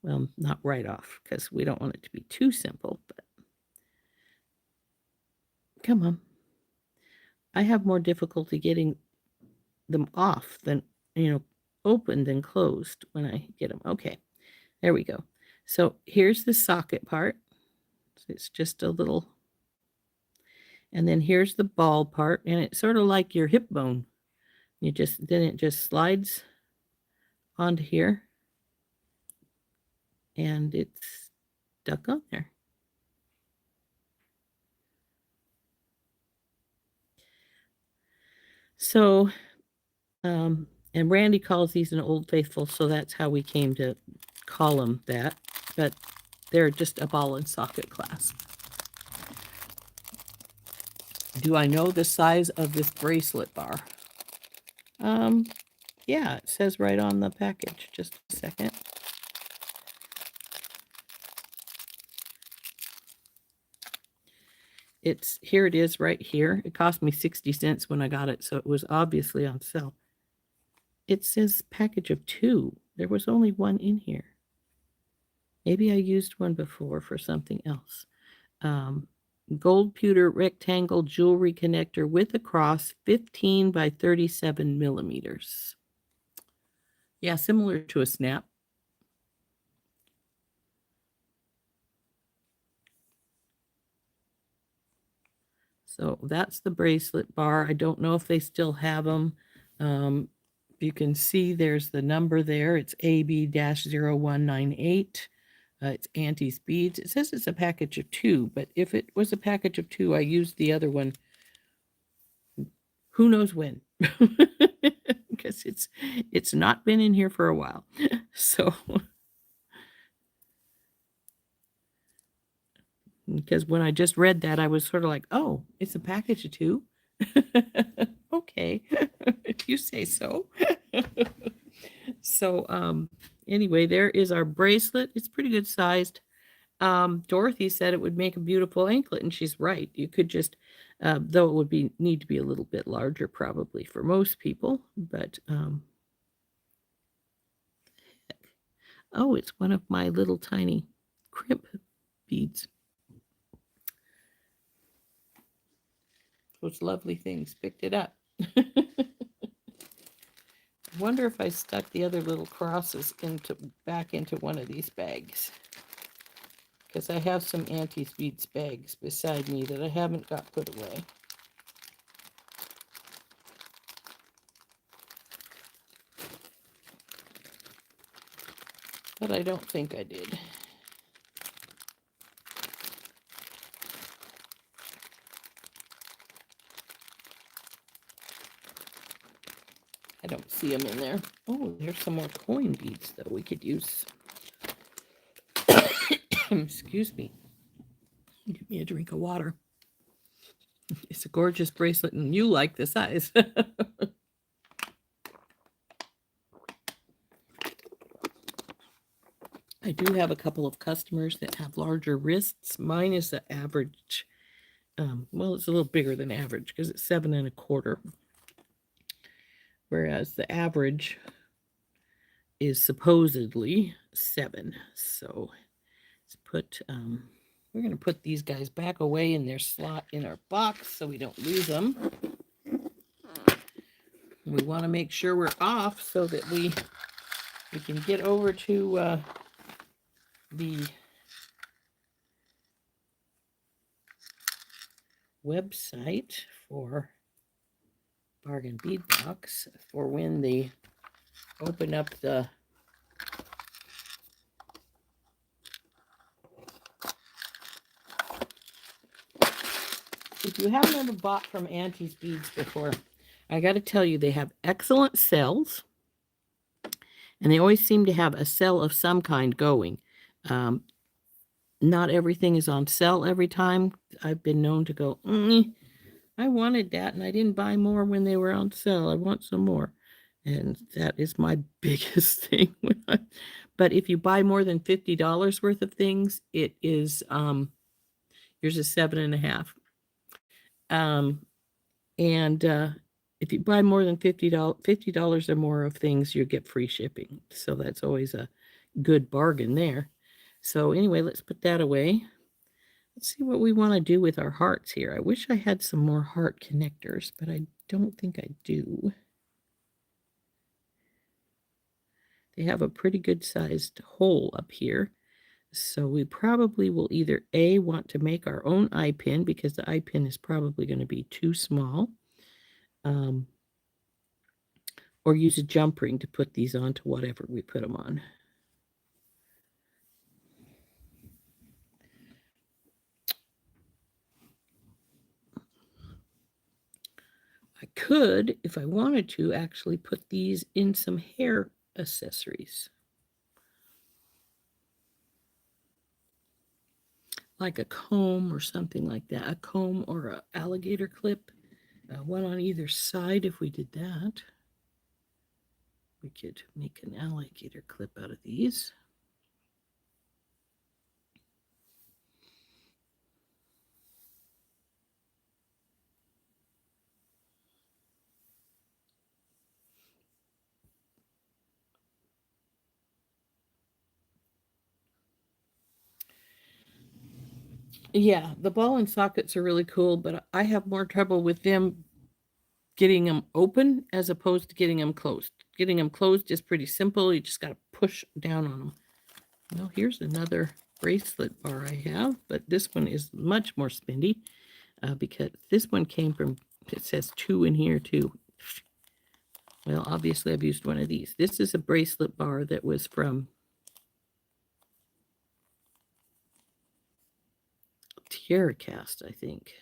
Well, not right off, because we don't want it to be too simple, but come on. I have more difficulty getting them off than, open than closed when I get them. Okay, there we go. So here's the socket part. So it's just a little, and then here's the ball part, and it's sort of like your hip bone. Then it just slides onto here, and it's stuck on there. So, and Randy calls these an Old Faithful, so that's how we came to call them that. But they're just a ball and socket clasp. Do I know the size of this bracelet bar? Yeah, it says right on the package. Just a second. Here it is right here. It cost me 60 cents when I got it, so it was obviously on sale. It says package of 2. There was only one in here. Maybe I used one before for something else. Gold pewter rectangle jewelry connector with a cross, 15 by 37 millimeters. Yeah, similar to a snap. So that's the bracelet bar. I don't know if they still have them. You can see there's the number there. It's AB-0198. It's Auntie's Beads. It says it's a package of 2, but if it was a package of 2, I used the other one. Who knows when? Because it's not been in here for a while. So, because when I just read that, I was sort of like, oh, it's a package of 2. Okay, if you say so. So, anyway, there is our bracelet. It's pretty good sized. Dorothy said it would make a beautiful anklet, and she's right. You could just, though it would need to be a little bit larger probably for most people, but, oh, it's one of my little tiny crimp beads. Those lovely things. Picked it up. Wonder if I stuck the other little crosses back into one of these bags. Because I have some Auntie's Beads bags beside me that I haven't got put away. But I don't think I did. I don't see them in there. Oh, there's some more coin beads that we could use. Excuse me. Give me a drink of water. It's a gorgeous bracelet, and you like the size. I do have a couple of customers that have larger wrists. Mine is the average. Well, it's a little bigger than average because it's 7.25. Whereas the average is supposedly 7. So let's put, we're going to put these guys back away in their slot in our box so we don't lose them. We want to make sure we're off so that we can get over to the website for Bargain Bead Box for when they open up the if you haven't ever bought from Auntie's Beads before, I got to tell you, they have excellent sales, and they always seem to have a sale of some kind going. Not everything is on sale every time. I've been known to go, I wanted that, and I didn't buy more when they were on sale. I want some more. And that is my biggest thing. But if you buy more than $50 worth of things, it is, here's a 7.5. And if you buy more than $50 or more of things, you get free shipping. So that's always a good bargain there. So anyway, let's put that away. Let's see what we want to do with our hearts here. I wish I had some more heart connectors, but I don't think I do. They have a pretty good sized hole up here. So we probably will either A, want to make our own eye pin because the eye pin is probably going to be too small, or use a jump ring to put these onto whatever we put them on. I could, if I wanted to, actually put these in some hair accessories. Like a comb or something like that. A comb or an alligator clip. One on either side if we did that. We could make an alligator clip out of these. Yeah, the ball and sockets are really cool, but I have more trouble with them getting them open as opposed to getting them closed. Getting them closed is pretty simple. You just got to push down on them. Well, here's another bracelet bar I have, but this one is much more spendy because this one came from, it says 2 in here too. Well, obviously I've used one of these. This is a bracelet bar that was from Tierra Cast, I think.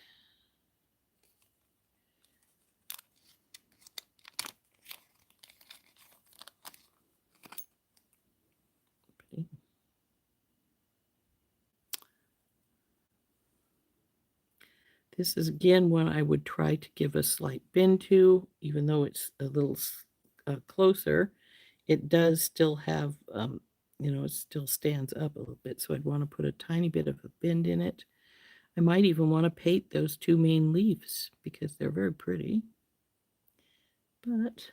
This is, again, one I would try to give a slight bend to, even though it's a little closer. It does still have, it still stands up a little bit, so I'd want to put a tiny bit of a bend in it. I might even want to paint those 2 main leaves because they're very pretty. But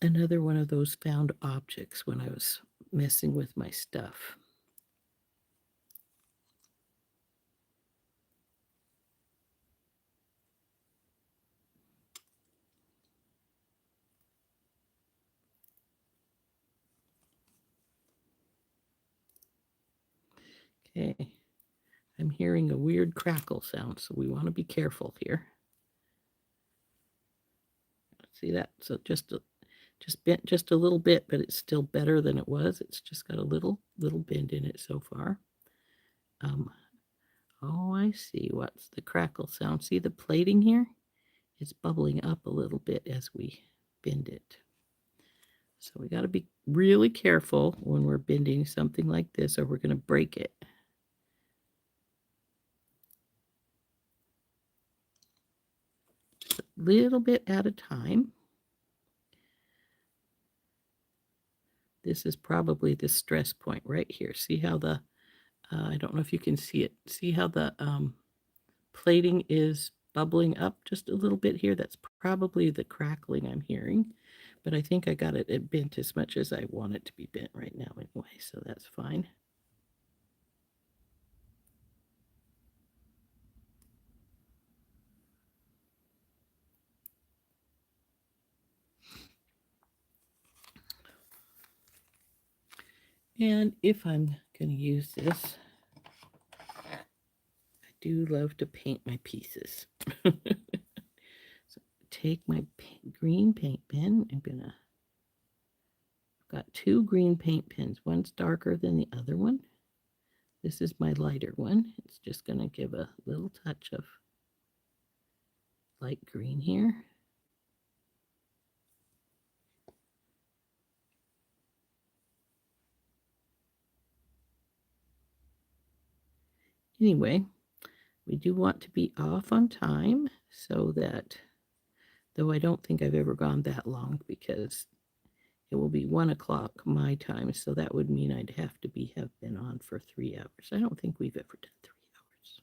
another one of those found objects when I was messing with my stuff. Okay, I'm hearing a weird crackle sound, so we want to be careful here. See that? So just bent just a little bit, but it's still better than it was. It's just got a little bend in it so far. Oh, I see. What's the crackle sound? See the plating here? It's bubbling up a little bit as we bend it. So we got to be really careful when we're bending something like this, or we're going to break it. Just a little bit at a time. This is probably the stress point right here. See how the, I don't know if you can see it. See how the plating is bubbling up just a little bit here? That's probably the crackling I'm hearing. But I think I got it bent as much as I want it to be bent right now anyway, so that's fine. And if I'm going to use this, I do love to paint my pieces. So take my green paint pen. I've got two green paint pens. One's darker than the other one. This is my lighter one. It's just going to give a little touch of light green here. Anyway, we do want to be off on time so that, though I don't think I've ever gone that long because it will be 1 o'clock my time, so that would mean I'd have to have been on for 3 hours. I don't think we've ever done 3 hours.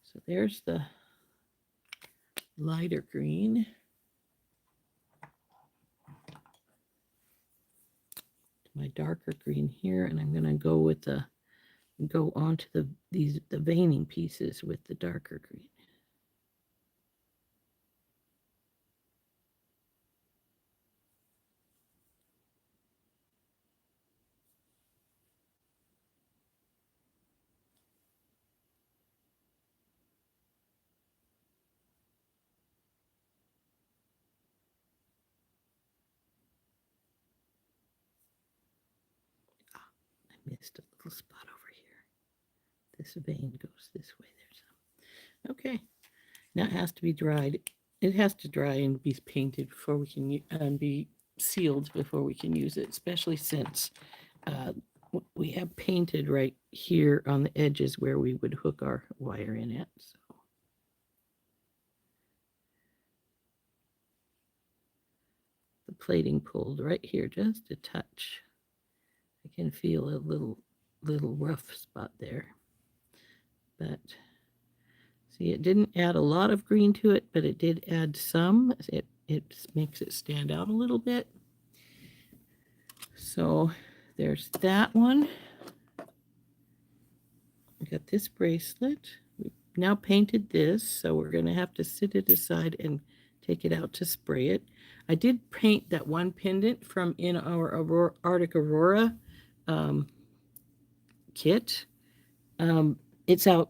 So there's the lighter green. My darker green here, and I'm going to go onto the veining pieces with the darker green. I missed a little spot over here. This vein goes this way. There's some. Okay. Now it has to be dried. It has to dry and be painted before we can and be sealed before we can use it, especially since we have painted right here on the edges where we would hook our wire in at. So. The plating pulled right here, just a touch. I can feel a little rough spot there. But see, it didn't add a lot of green to it, but it did add some. It makes it stand out a little bit. So there's that one. I got this bracelet. We've now painted this, so we're going to have to sit it aside and take it out to spray it. I did paint that one pendant from in our Arctic Aurora kit. It's out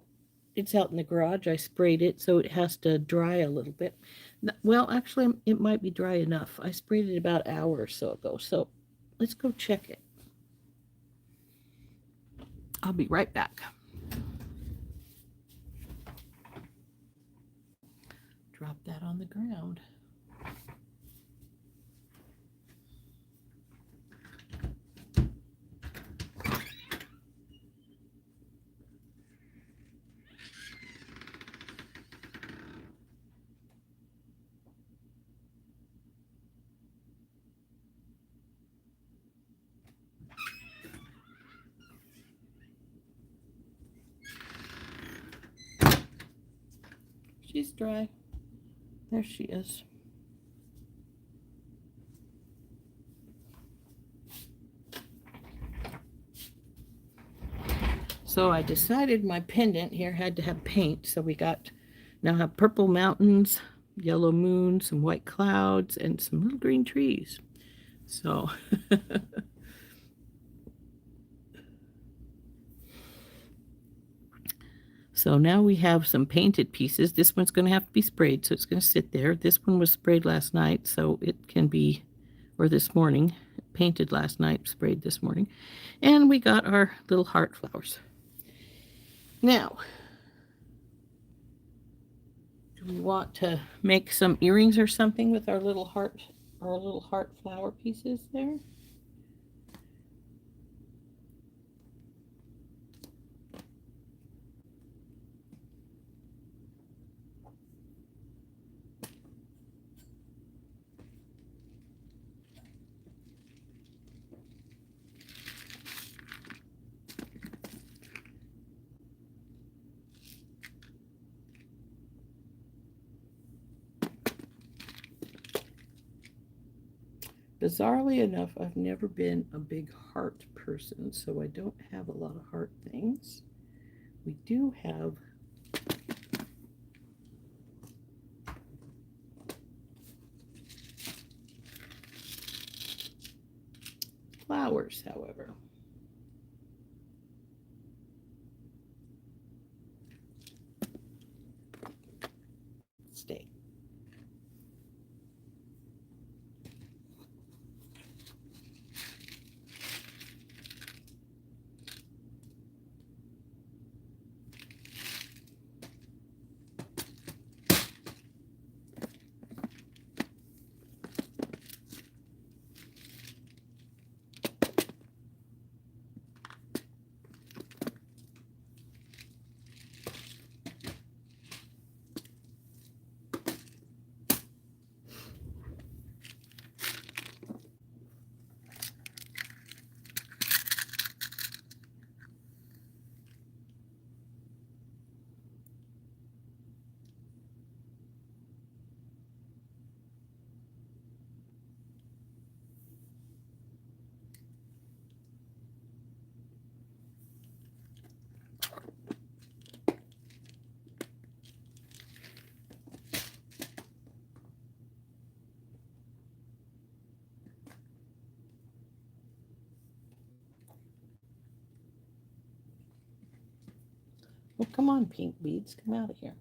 in the garage. I sprayed it, so it has to dry a little bit. Well, actually, it might be dry enough. I sprayed it about an hour or so ago, so let's go check it. I'll be right back. Drop that on the ground. She's dry. There she is. So I decided my pendant here had to have paint. So we now have purple mountains, yellow moon, some white clouds, and some little green trees. So so now we have some painted pieces. This one's going to have to be sprayed, so it's going to sit there. This one was sprayed last night, so it can be, or this morning, painted last night, sprayed this morning. And we got our little heart flowers. Now, do we want to make some earrings or something with our little heart our little heart flower pieces there. Bizarrely enough, I've never been a big heart person, so I don't have a lot of heart things. We do have flowers, however. Stay. Well, come on, pink beads, come out of here.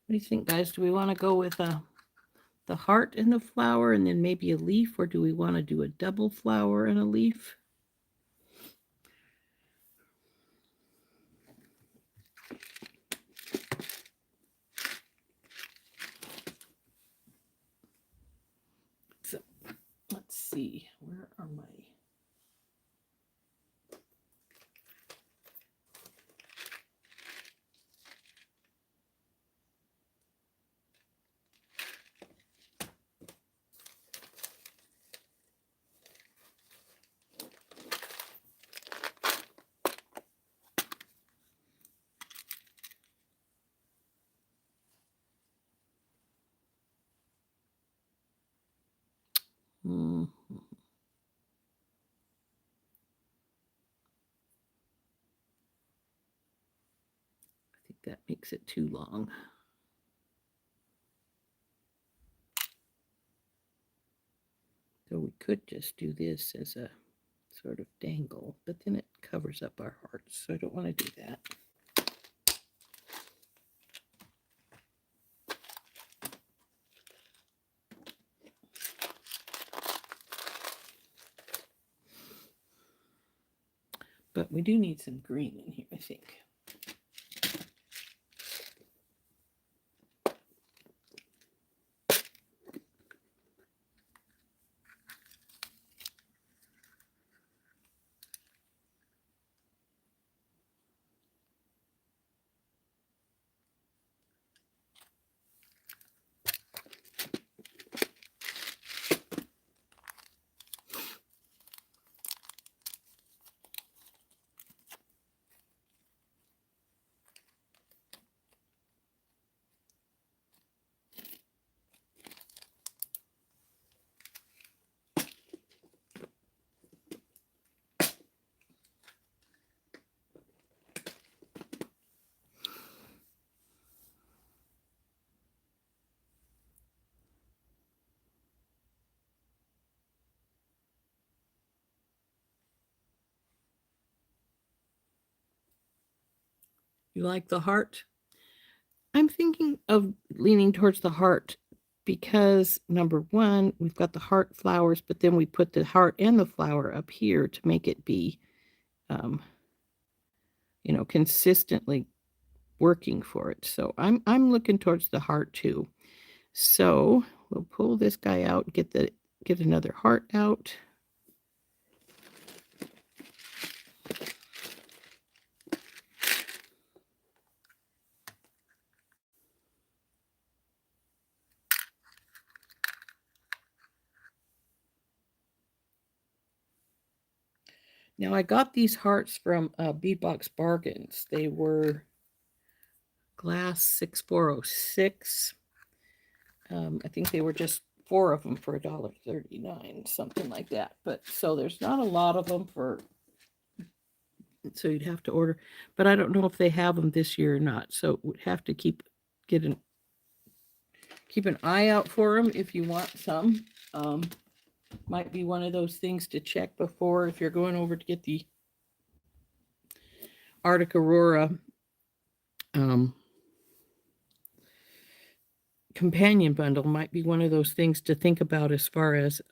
What do you think, guys? Do we want to go with the heart and the flower and then maybe a leaf, or do we want to do a double flower and a leaf? So let's see, where are my... that makes it too long. So we could just do this as a sort of dangle, but then it covers up our hearts, so I don't want to do that. But we do need some green in here, I think. You like the heart? I'm thinking of leaning towards the heart because number one, we've got the heart flowers, but then we put the heart and the flower up here to make it be, consistently working for it. So I'm looking towards the heart too. So we'll pull this guy out, get another heart out. Now I got these hearts from Beadbox Bargains. They were glass 6406. I think they were just 4 of them for $1.39, something like that. But so there's not a lot of them so you'd have to order. But I don't know if they have them this year or not. So we'd have to keep an eye out for them if you want some. Might be one of those things to check before if you're going over to get the Arctic Aurora companion bundle. Might be one of those things to think about as far as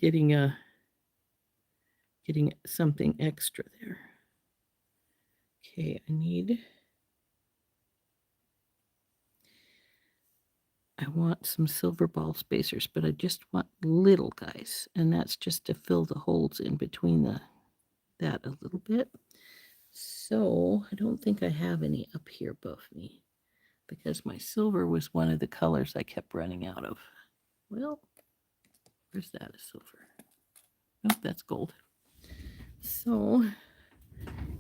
getting something extra there. Okay, I want some silver ball spacers, but I just want little guys, and that's just to fill the holes in between that a little bit. So I don't think I have any up here above me because my silver was one of the colors I kept running out of. Well, where's that a silver? Nope, that's gold. So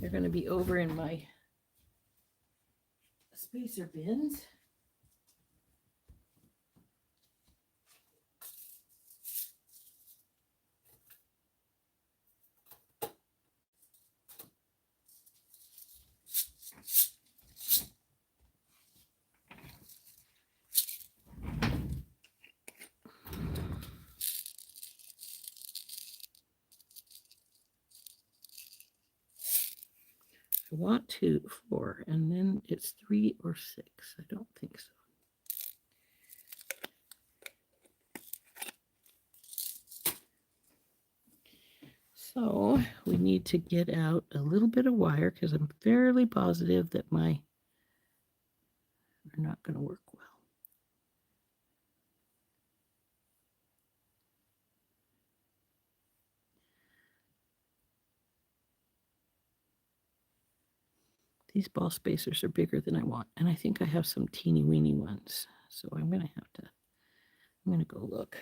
they're going to be over in my spacer bins. I want 2, 4, and then it's 3 or 6. I don't think so. So we need to get out a little bit of wire because I'm fairly positive that are not going to work well. These ball spacers are bigger than I want, and I think I have some teeny weeny ones. So I'm going to go look.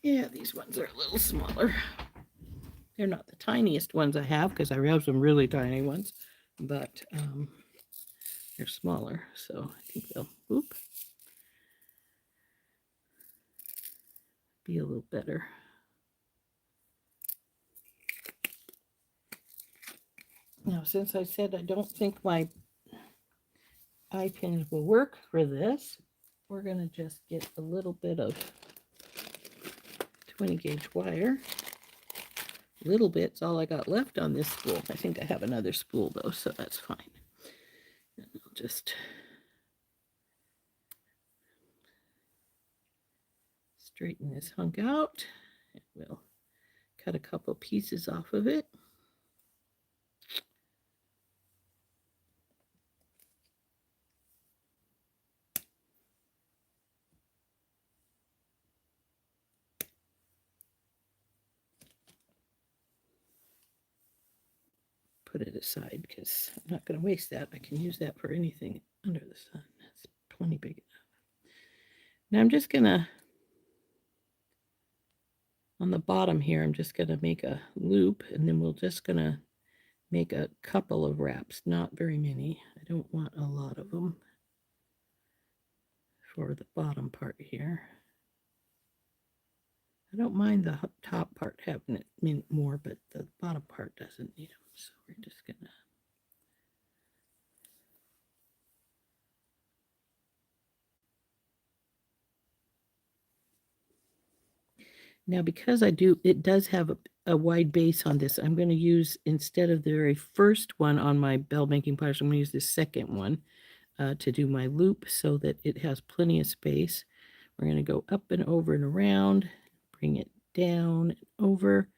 Yeah, these ones are a little smaller. They're not the tiniest ones I have because I have some really tiny ones, but they're smaller, so I think they'll be a little better. Now, since I said I don't think my eye pins will work for this, we're going to just get a little bit of 20 gauge wire. Little bit's all I got left on this spool. I think I have another spool though, so that's fine. And I'll just straighten this hunk out. And we'll cut a couple pieces off of it. Put it aside because I'm not going to waste that. I can use that for anything under the sun. That's plenty big enough. Now I'm just going to, on the bottom here, I'm just going to make a loop, and then we're just going to make a couple of wraps, not very many. I don't want a lot of them for the bottom part here. I don't mind the top part having it more, but the bottom part doesn't need them. So we're just gonna now, because it does have a wide base on this, I'm going to use, instead of the very first one on my bell making pliers, I'm going to use the second one to do my loop so that it has plenty of space. We're going to go up and over and around, bring it down and over.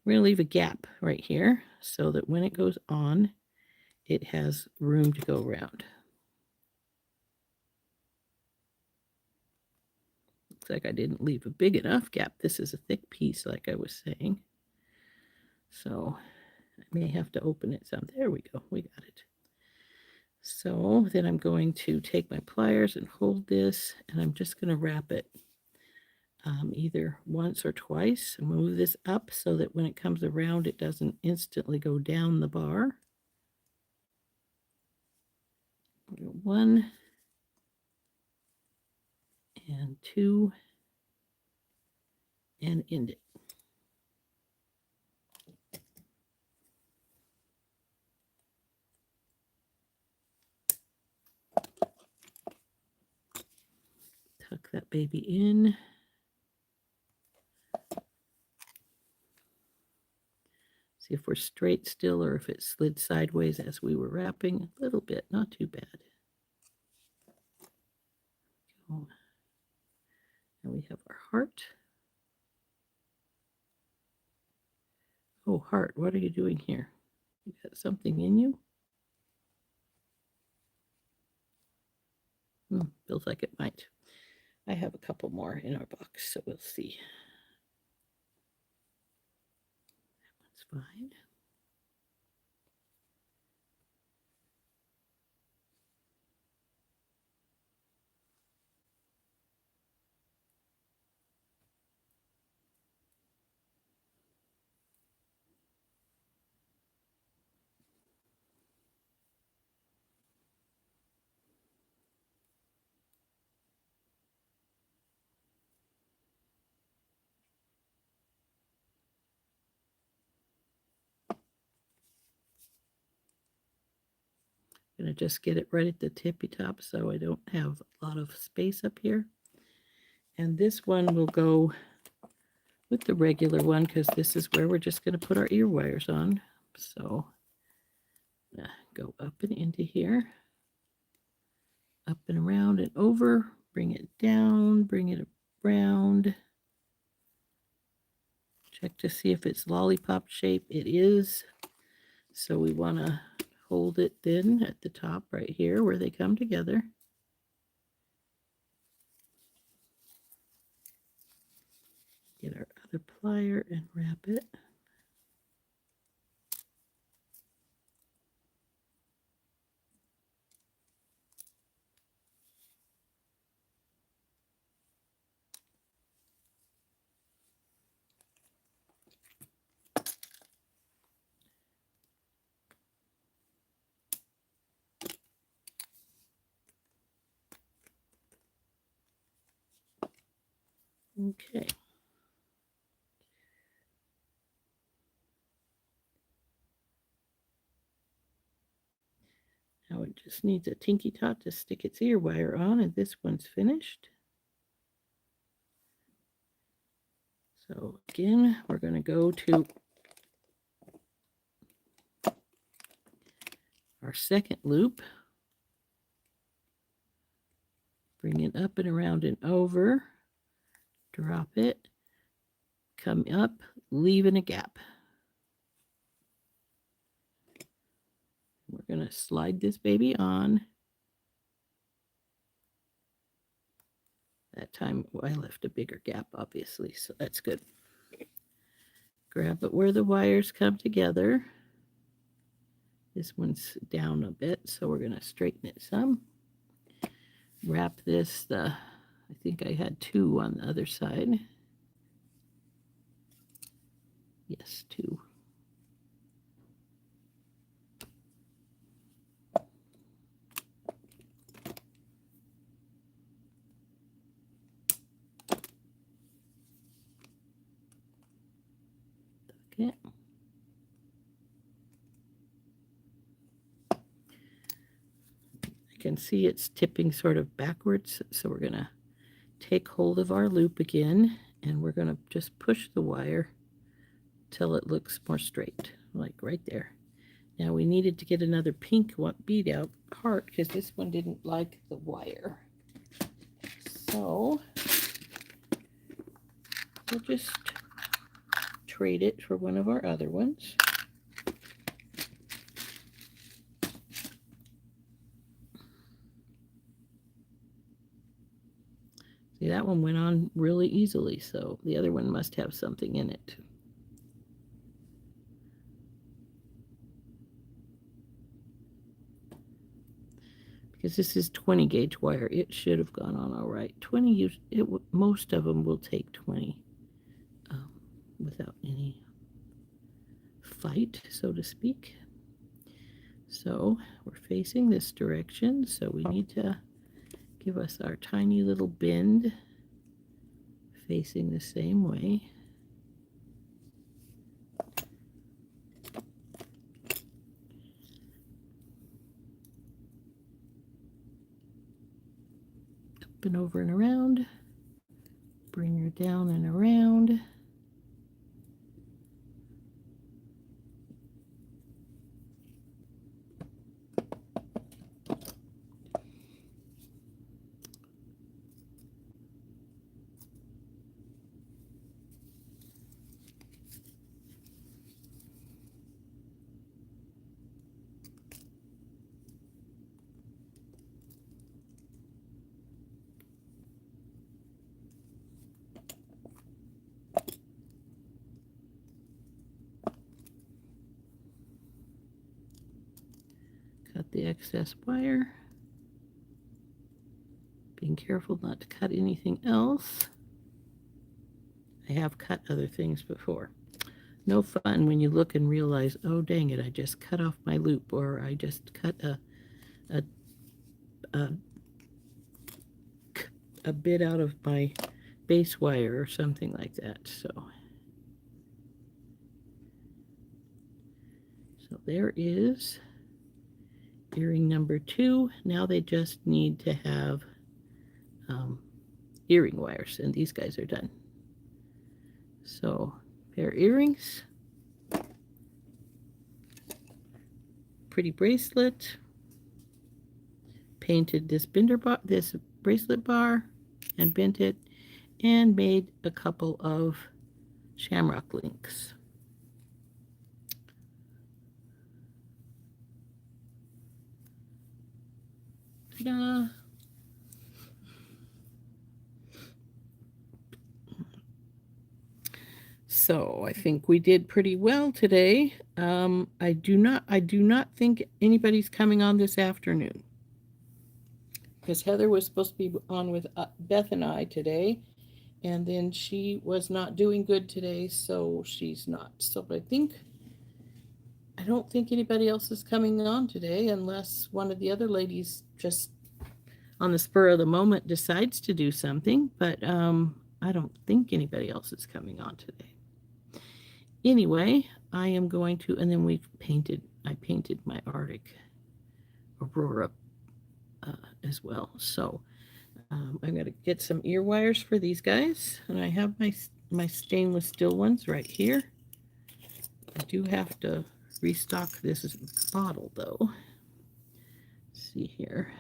We're going to leave a gap right here so that when it goes on, it has room to go around. Looks like I didn't leave a big enough gap. This is a thick piece, like I was saying. So I may have to open it some. There we go. We got it. So then I'm going to take my pliers and hold this, and I'm just going to wrap it either once or twice. And move this up so that when it comes around, it doesn't instantly go down the bar. 1 and 2 and end it. Tuck that baby in. See if we're straight still or if it slid sideways as we were wrapping. A little bit, not too bad. And we have our heart. Oh, heart, what are you doing here? You got something in you? Feels like it might. I have a couple more in our box, so we'll see. That one's fine. I'm going to just get it right at the tippy top so I don't have a lot of space up here. And this one will go with the regular one because this is where we're just going to put our ear wires on. So go up and into here, up and around and over, bring it down, bring it around. Check to see if it's lollipop shape. It is. So we want to hold it then at the top right here where they come together. Get our other plier and wrap it. Okay. Now it just needs a tinky tot to stick its ear wire on, and this one's finished. So again, we're going to go to our second loop. Bring it up and around and over. Drop it. Come up, leaving a gap. We're going to slide this baby on. That time I left a bigger gap, obviously, so that's good. Grab it where the wires come together. This one's down a bit, so we're going to straighten it some. Wrap this, I think I had 2 on the other side. Yes, 2. Okay. I can see it's tipping sort of backwards, so we're going to take hold of our loop again, and we're going to just push the wire till it looks more straight, like right there. Now we needed to get another pink bead out part because this one didn't like the wire. So we'll just trade it for one of our other ones. See, that one went on really easily, so the other one must have something in it. Because this is 20 gauge wire, it should have gone on all right. 20, most of them will take 20 without any fight, so to speak. So we're facing this direction, so we need to give us our tiny little bend facing the same way. Up and over and around. Bring her down and around. Cut the excess wire. Being careful not to cut anything else. I have cut other things before. No fun when you look and realize, oh dang it, I just cut off my loop, or I just cut a bit out of my base wire or something like that. So there is earring number 2. Now they just need to have earring wires, and these guys are done. So pair of earrings, pretty bracelet, painted this this bracelet bar and bent it, and made a couple of shamrock links. Ta-da! So I think we did pretty well today. I do not think anybody's coming on this afternoon, because Heather was supposed to be on with Beth and I today, and then she was not doing good today, so she's not. So I don't think anybody else is coming on today, unless one of the other ladies just on the spur of the moment decides to do something. But I don't think anybody else is coming on today. Anyway, I am going to, and then I painted my Arctic Aurora as well. So I'm going to get some ear wires for these guys, and I have my stainless steel ones right here. I do have to restock this bottle though. Let's see here.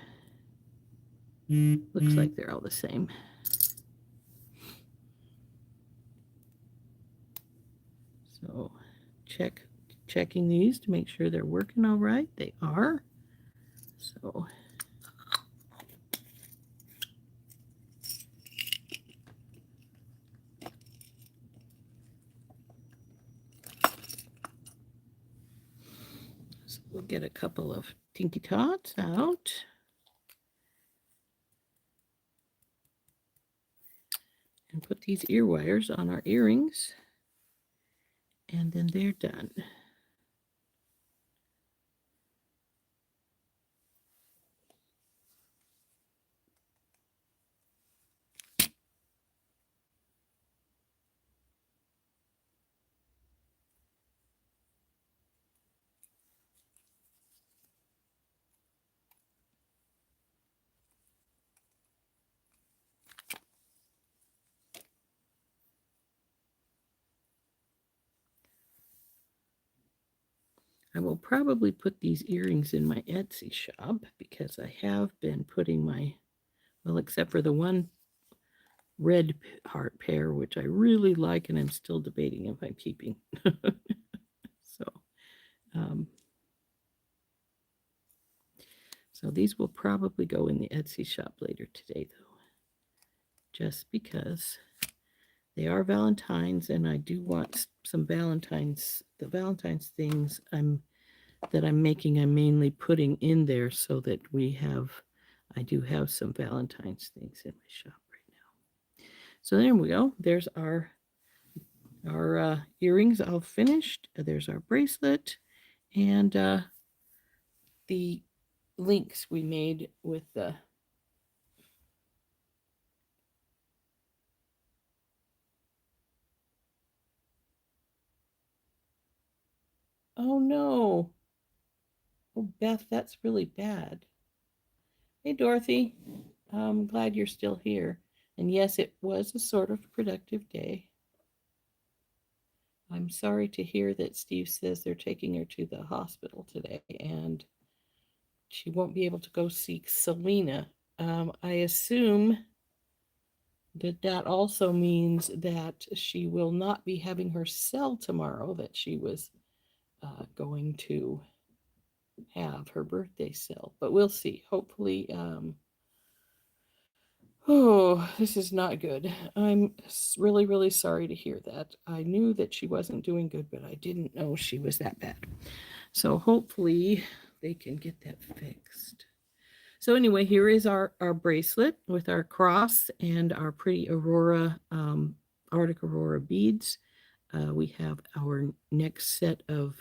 Looks like they're all the same. So checking these to make sure they're working all right. They are. So we'll get a couple of Tinky Tots out. And put these ear wires on our earrings. And then they're done. I will probably put these earrings in my Etsy shop because I have been putting well, except for the one red heart pair, which I really like, and I'm still debating if I'm keeping. So, so these will probably go in the Etsy shop later today, though, just because they are Valentine's, and I do want some the Valentine's things that I'm making, I'm mainly putting in there so that I do have some Valentine's things in my shop right now. So there we go. There's our earrings all finished. There's our bracelet and the links we made with the oh no. Oh, Beth, that's really bad. Hey, Dorothy. I'm glad you're still here. And yes, it was a sort of productive day. I'm sorry to hear that Steve says they're taking her to the hospital today and she won't be able to go see Selena. I assume that also means that she will not be having her cell tomorrow that she was going to have her birthday cell, but we'll see. Hopefully, oh, this is not good. I'm really, really sorry to hear that. I knew that she wasn't doing good, but I didn't know she was that bad. So hopefully they can get that fixed. So anyway, here is our bracelet with our cross and our pretty Aurora, Arctic Aurora beads. We have our next set of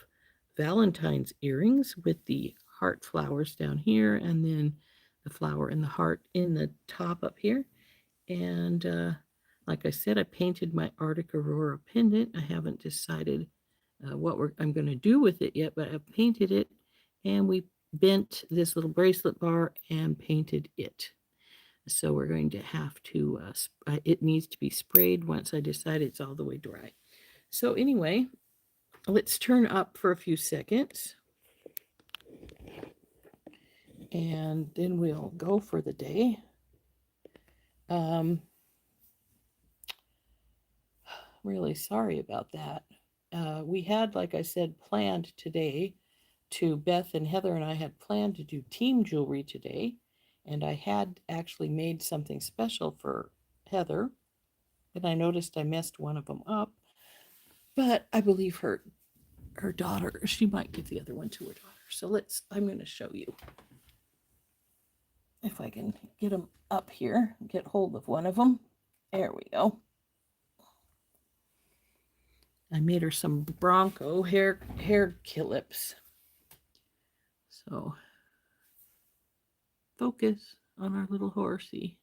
Valentine's earrings with the heart flowers down here and then the flower and the heart in the top up here. And like I said, I painted my Arctic Aurora pendant. I haven't decided what I'm going to do with it yet, but I've painted it and we bent this little bracelet bar and painted it. So we're going to have to, it needs to be sprayed once I decide it's all the way dry. So anyway, let's turn up for a few seconds. And then we'll go for the day. Really sorry about that. We had, like I said, planned today Beth and Heather and I had planned to do team jewelry today. And I had actually made something special for Heather. And I noticed I messed one of them up. But I believe her daughter, she might give the other one to her daughter. So I'm going to show you. If I can get them up here, get hold of one of them. There we go. I made her some Bronco hair clips. So focus on our little horsey.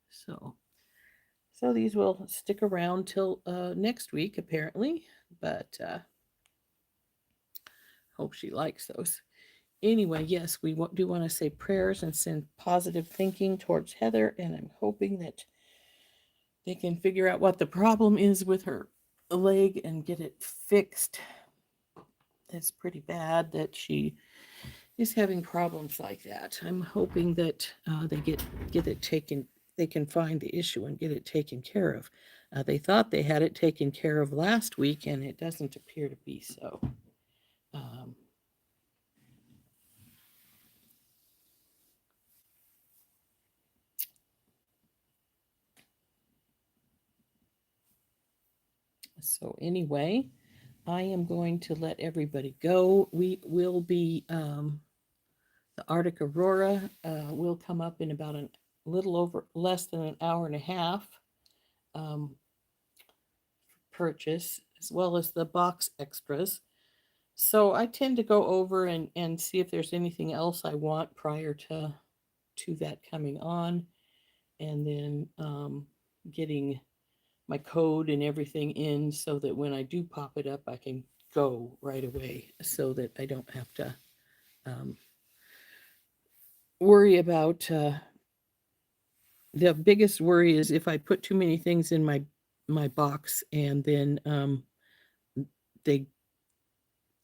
So So these will stick around till next week, apparently, but hope she likes those. Anyway, yes, we do want to say prayers and send positive thinking towards Heather, and I'm hoping that they can figure out what the problem is with her leg and get it fixed. That's pretty bad that she is having problems like that. I'm hoping that they get it taken. They can find the issue and get it taken care of. They thought they had it taken care of last week, and it doesn't appear to be so. Um, so anyway, I am going to let everybody go. We will be the Arctic Aurora will come up in about a little over less than an hour and a half. Purchase, as well as the box extras. So I tend to go over and see if there's anything else I want prior to that coming on, and then getting my code and everything in so that when I do pop it up, I can go right away so that I don't have to um, worry about. The biggest worry is if I put too many things in my box and then they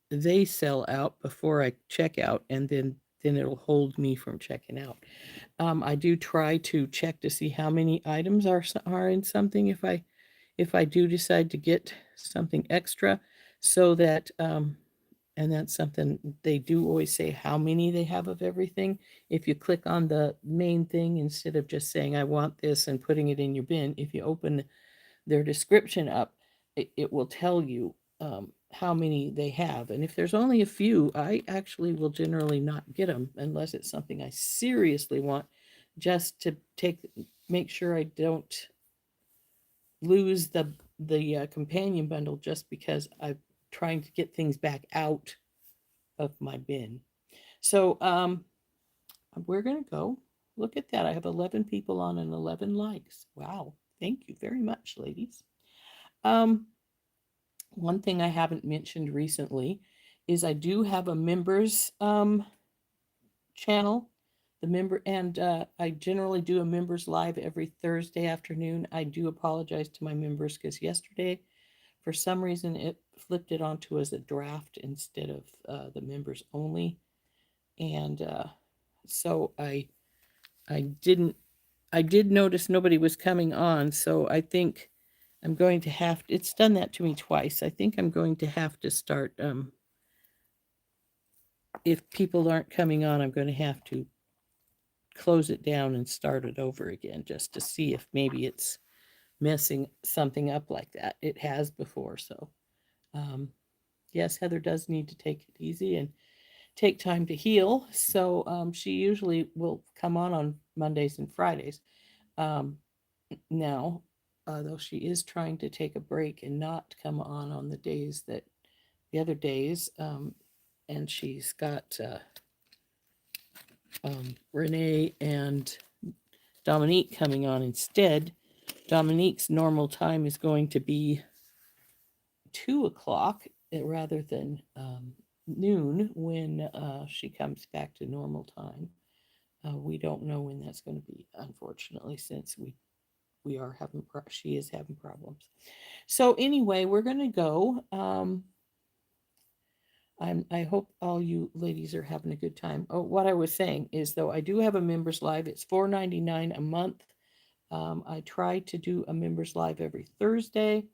they sell out before I check out, and then it'll hold me from checking out. I do try to check to see how many items are in something if I do decide to get something extra, so that and that's something they do always say how many they have of everything. If you click on the main thing instead of just saying I want this and putting it in your bin, if you open their description up, it will tell you how many they have. And if there's only a few, I actually will generally not get them unless it's something I seriously want, just to make sure I don't lose the companion bundle just because I'm trying to get things back out of my bin. So we're gonna go. Look at that. I have 11 people on and 11 likes. Wow. Thank you very much, ladies. One thing I haven't mentioned recently is I do have a members channel. The member and I generally do a members live every Thursday afternoon. I do apologize to my members because yesterday, for some reason, it flipped it onto as a draft instead of the members only, and so I did notice nobody was coming on, so I think I'm going to have to, it's done that to me twice. I think I'm going to have to start, if people aren't coming on, I'm going to have to close it down and start it over again just to see if maybe it's messing something up like that. It has before, so yes, Heather does need to take it easy and take time to heal. So she usually will come on Mondays and Fridays. Now, though she is trying to take a break and not come on the other days, and she's got Renee and Dominique coming on instead. Dominique's normal time is going to be 2 o'clock rather than noon when she comes back to normal time. We don't know when that's going to be, unfortunately, since she is having problems. So anyway, we're going to go. I hope all you ladies are having a good time. Oh, what I was saying is, though, I do have a members live. It's $4.99 a month. I try to do a members live every Thursday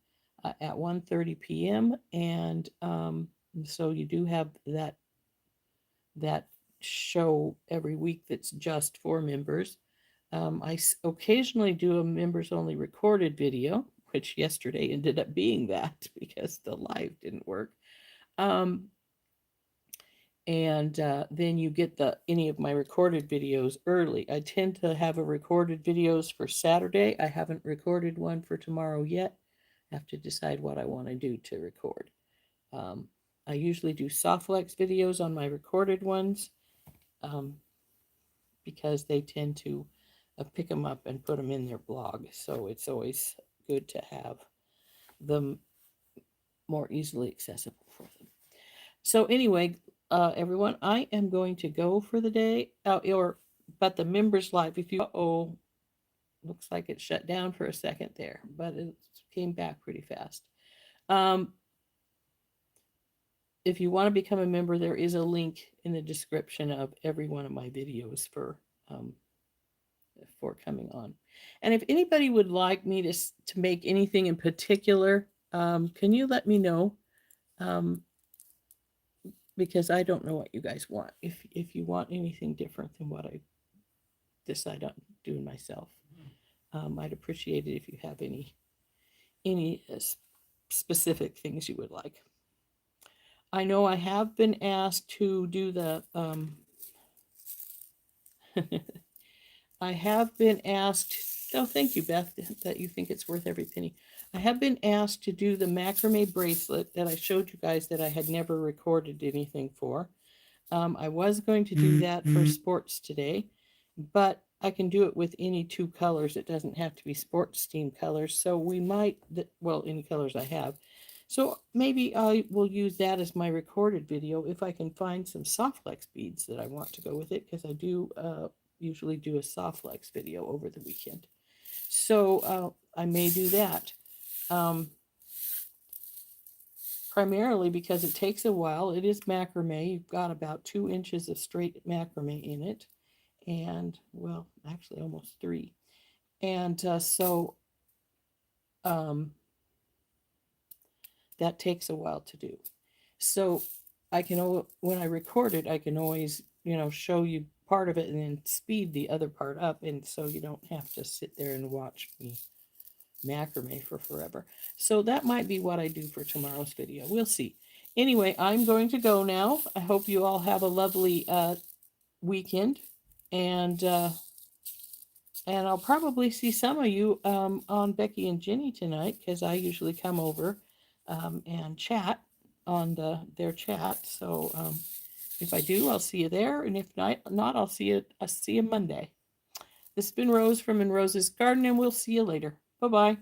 at 1:30 p.m. And so you do have that show every week that's just for members. I occasionally do a members only recorded video, which yesterday ended up being that because the live didn't work. And then you get any of my recorded videos early. I tend to have a recorded videos for Saturday. I haven't recorded one for tomorrow yet. I have to decide what I want to do to record. I usually do Softflex videos on my recorded ones because they tend to pick them up and put them in their blog. So it's always good to have them more easily accessible for them. So anyway, everyone, I am going to go for the day. But the members live. If you looks like it shut down for a second there, but it came back pretty fast. Um, if you want to become a member, there is a link in the description of every one of my videos for coming on. And if anybody would like me to make anything in particular, can you let me know? Um, because I don't know what you guys want. If you want anything different than what I decide on doing myself, I'd appreciate it if you have any specific things you would like. I know I have been asked to do the I have been asked, oh, thank you, Beth, that you think it's worth every penny. I have been asked to do the macrame bracelet that I showed you guys that I had never recorded anything for. I was going to do that for sports today, but I can do it with any two colors. It doesn't have to be sports team colors. So we might, well, any colors I have. So maybe I will use that as my recorded video if I can find some softflex beads that I want to go with it, because I do usually do a softflex video over the weekend. So I may do that. Primarily because it takes a while. It is macrame. You've got about 2 inches of straight macrame in it. And, well, actually almost 3. And that takes a while to do. So I can, when I record it, I can always, show you part of it and then speed the other part up. And so you don't have to sit there and watch me macrame for forever. So that might be what I do for tomorrow's video. We'll see. Anyway, I'm going to go now. I hope you all have a lovely weekend, and I'll probably see some of you on Becky and Jenny tonight, because I usually come over and chat on their chat. So if I do, I'll see you there, and if not, I'll see you Monday. This has been Rose from In Rose's Garden, and we'll see you later. Bye-bye.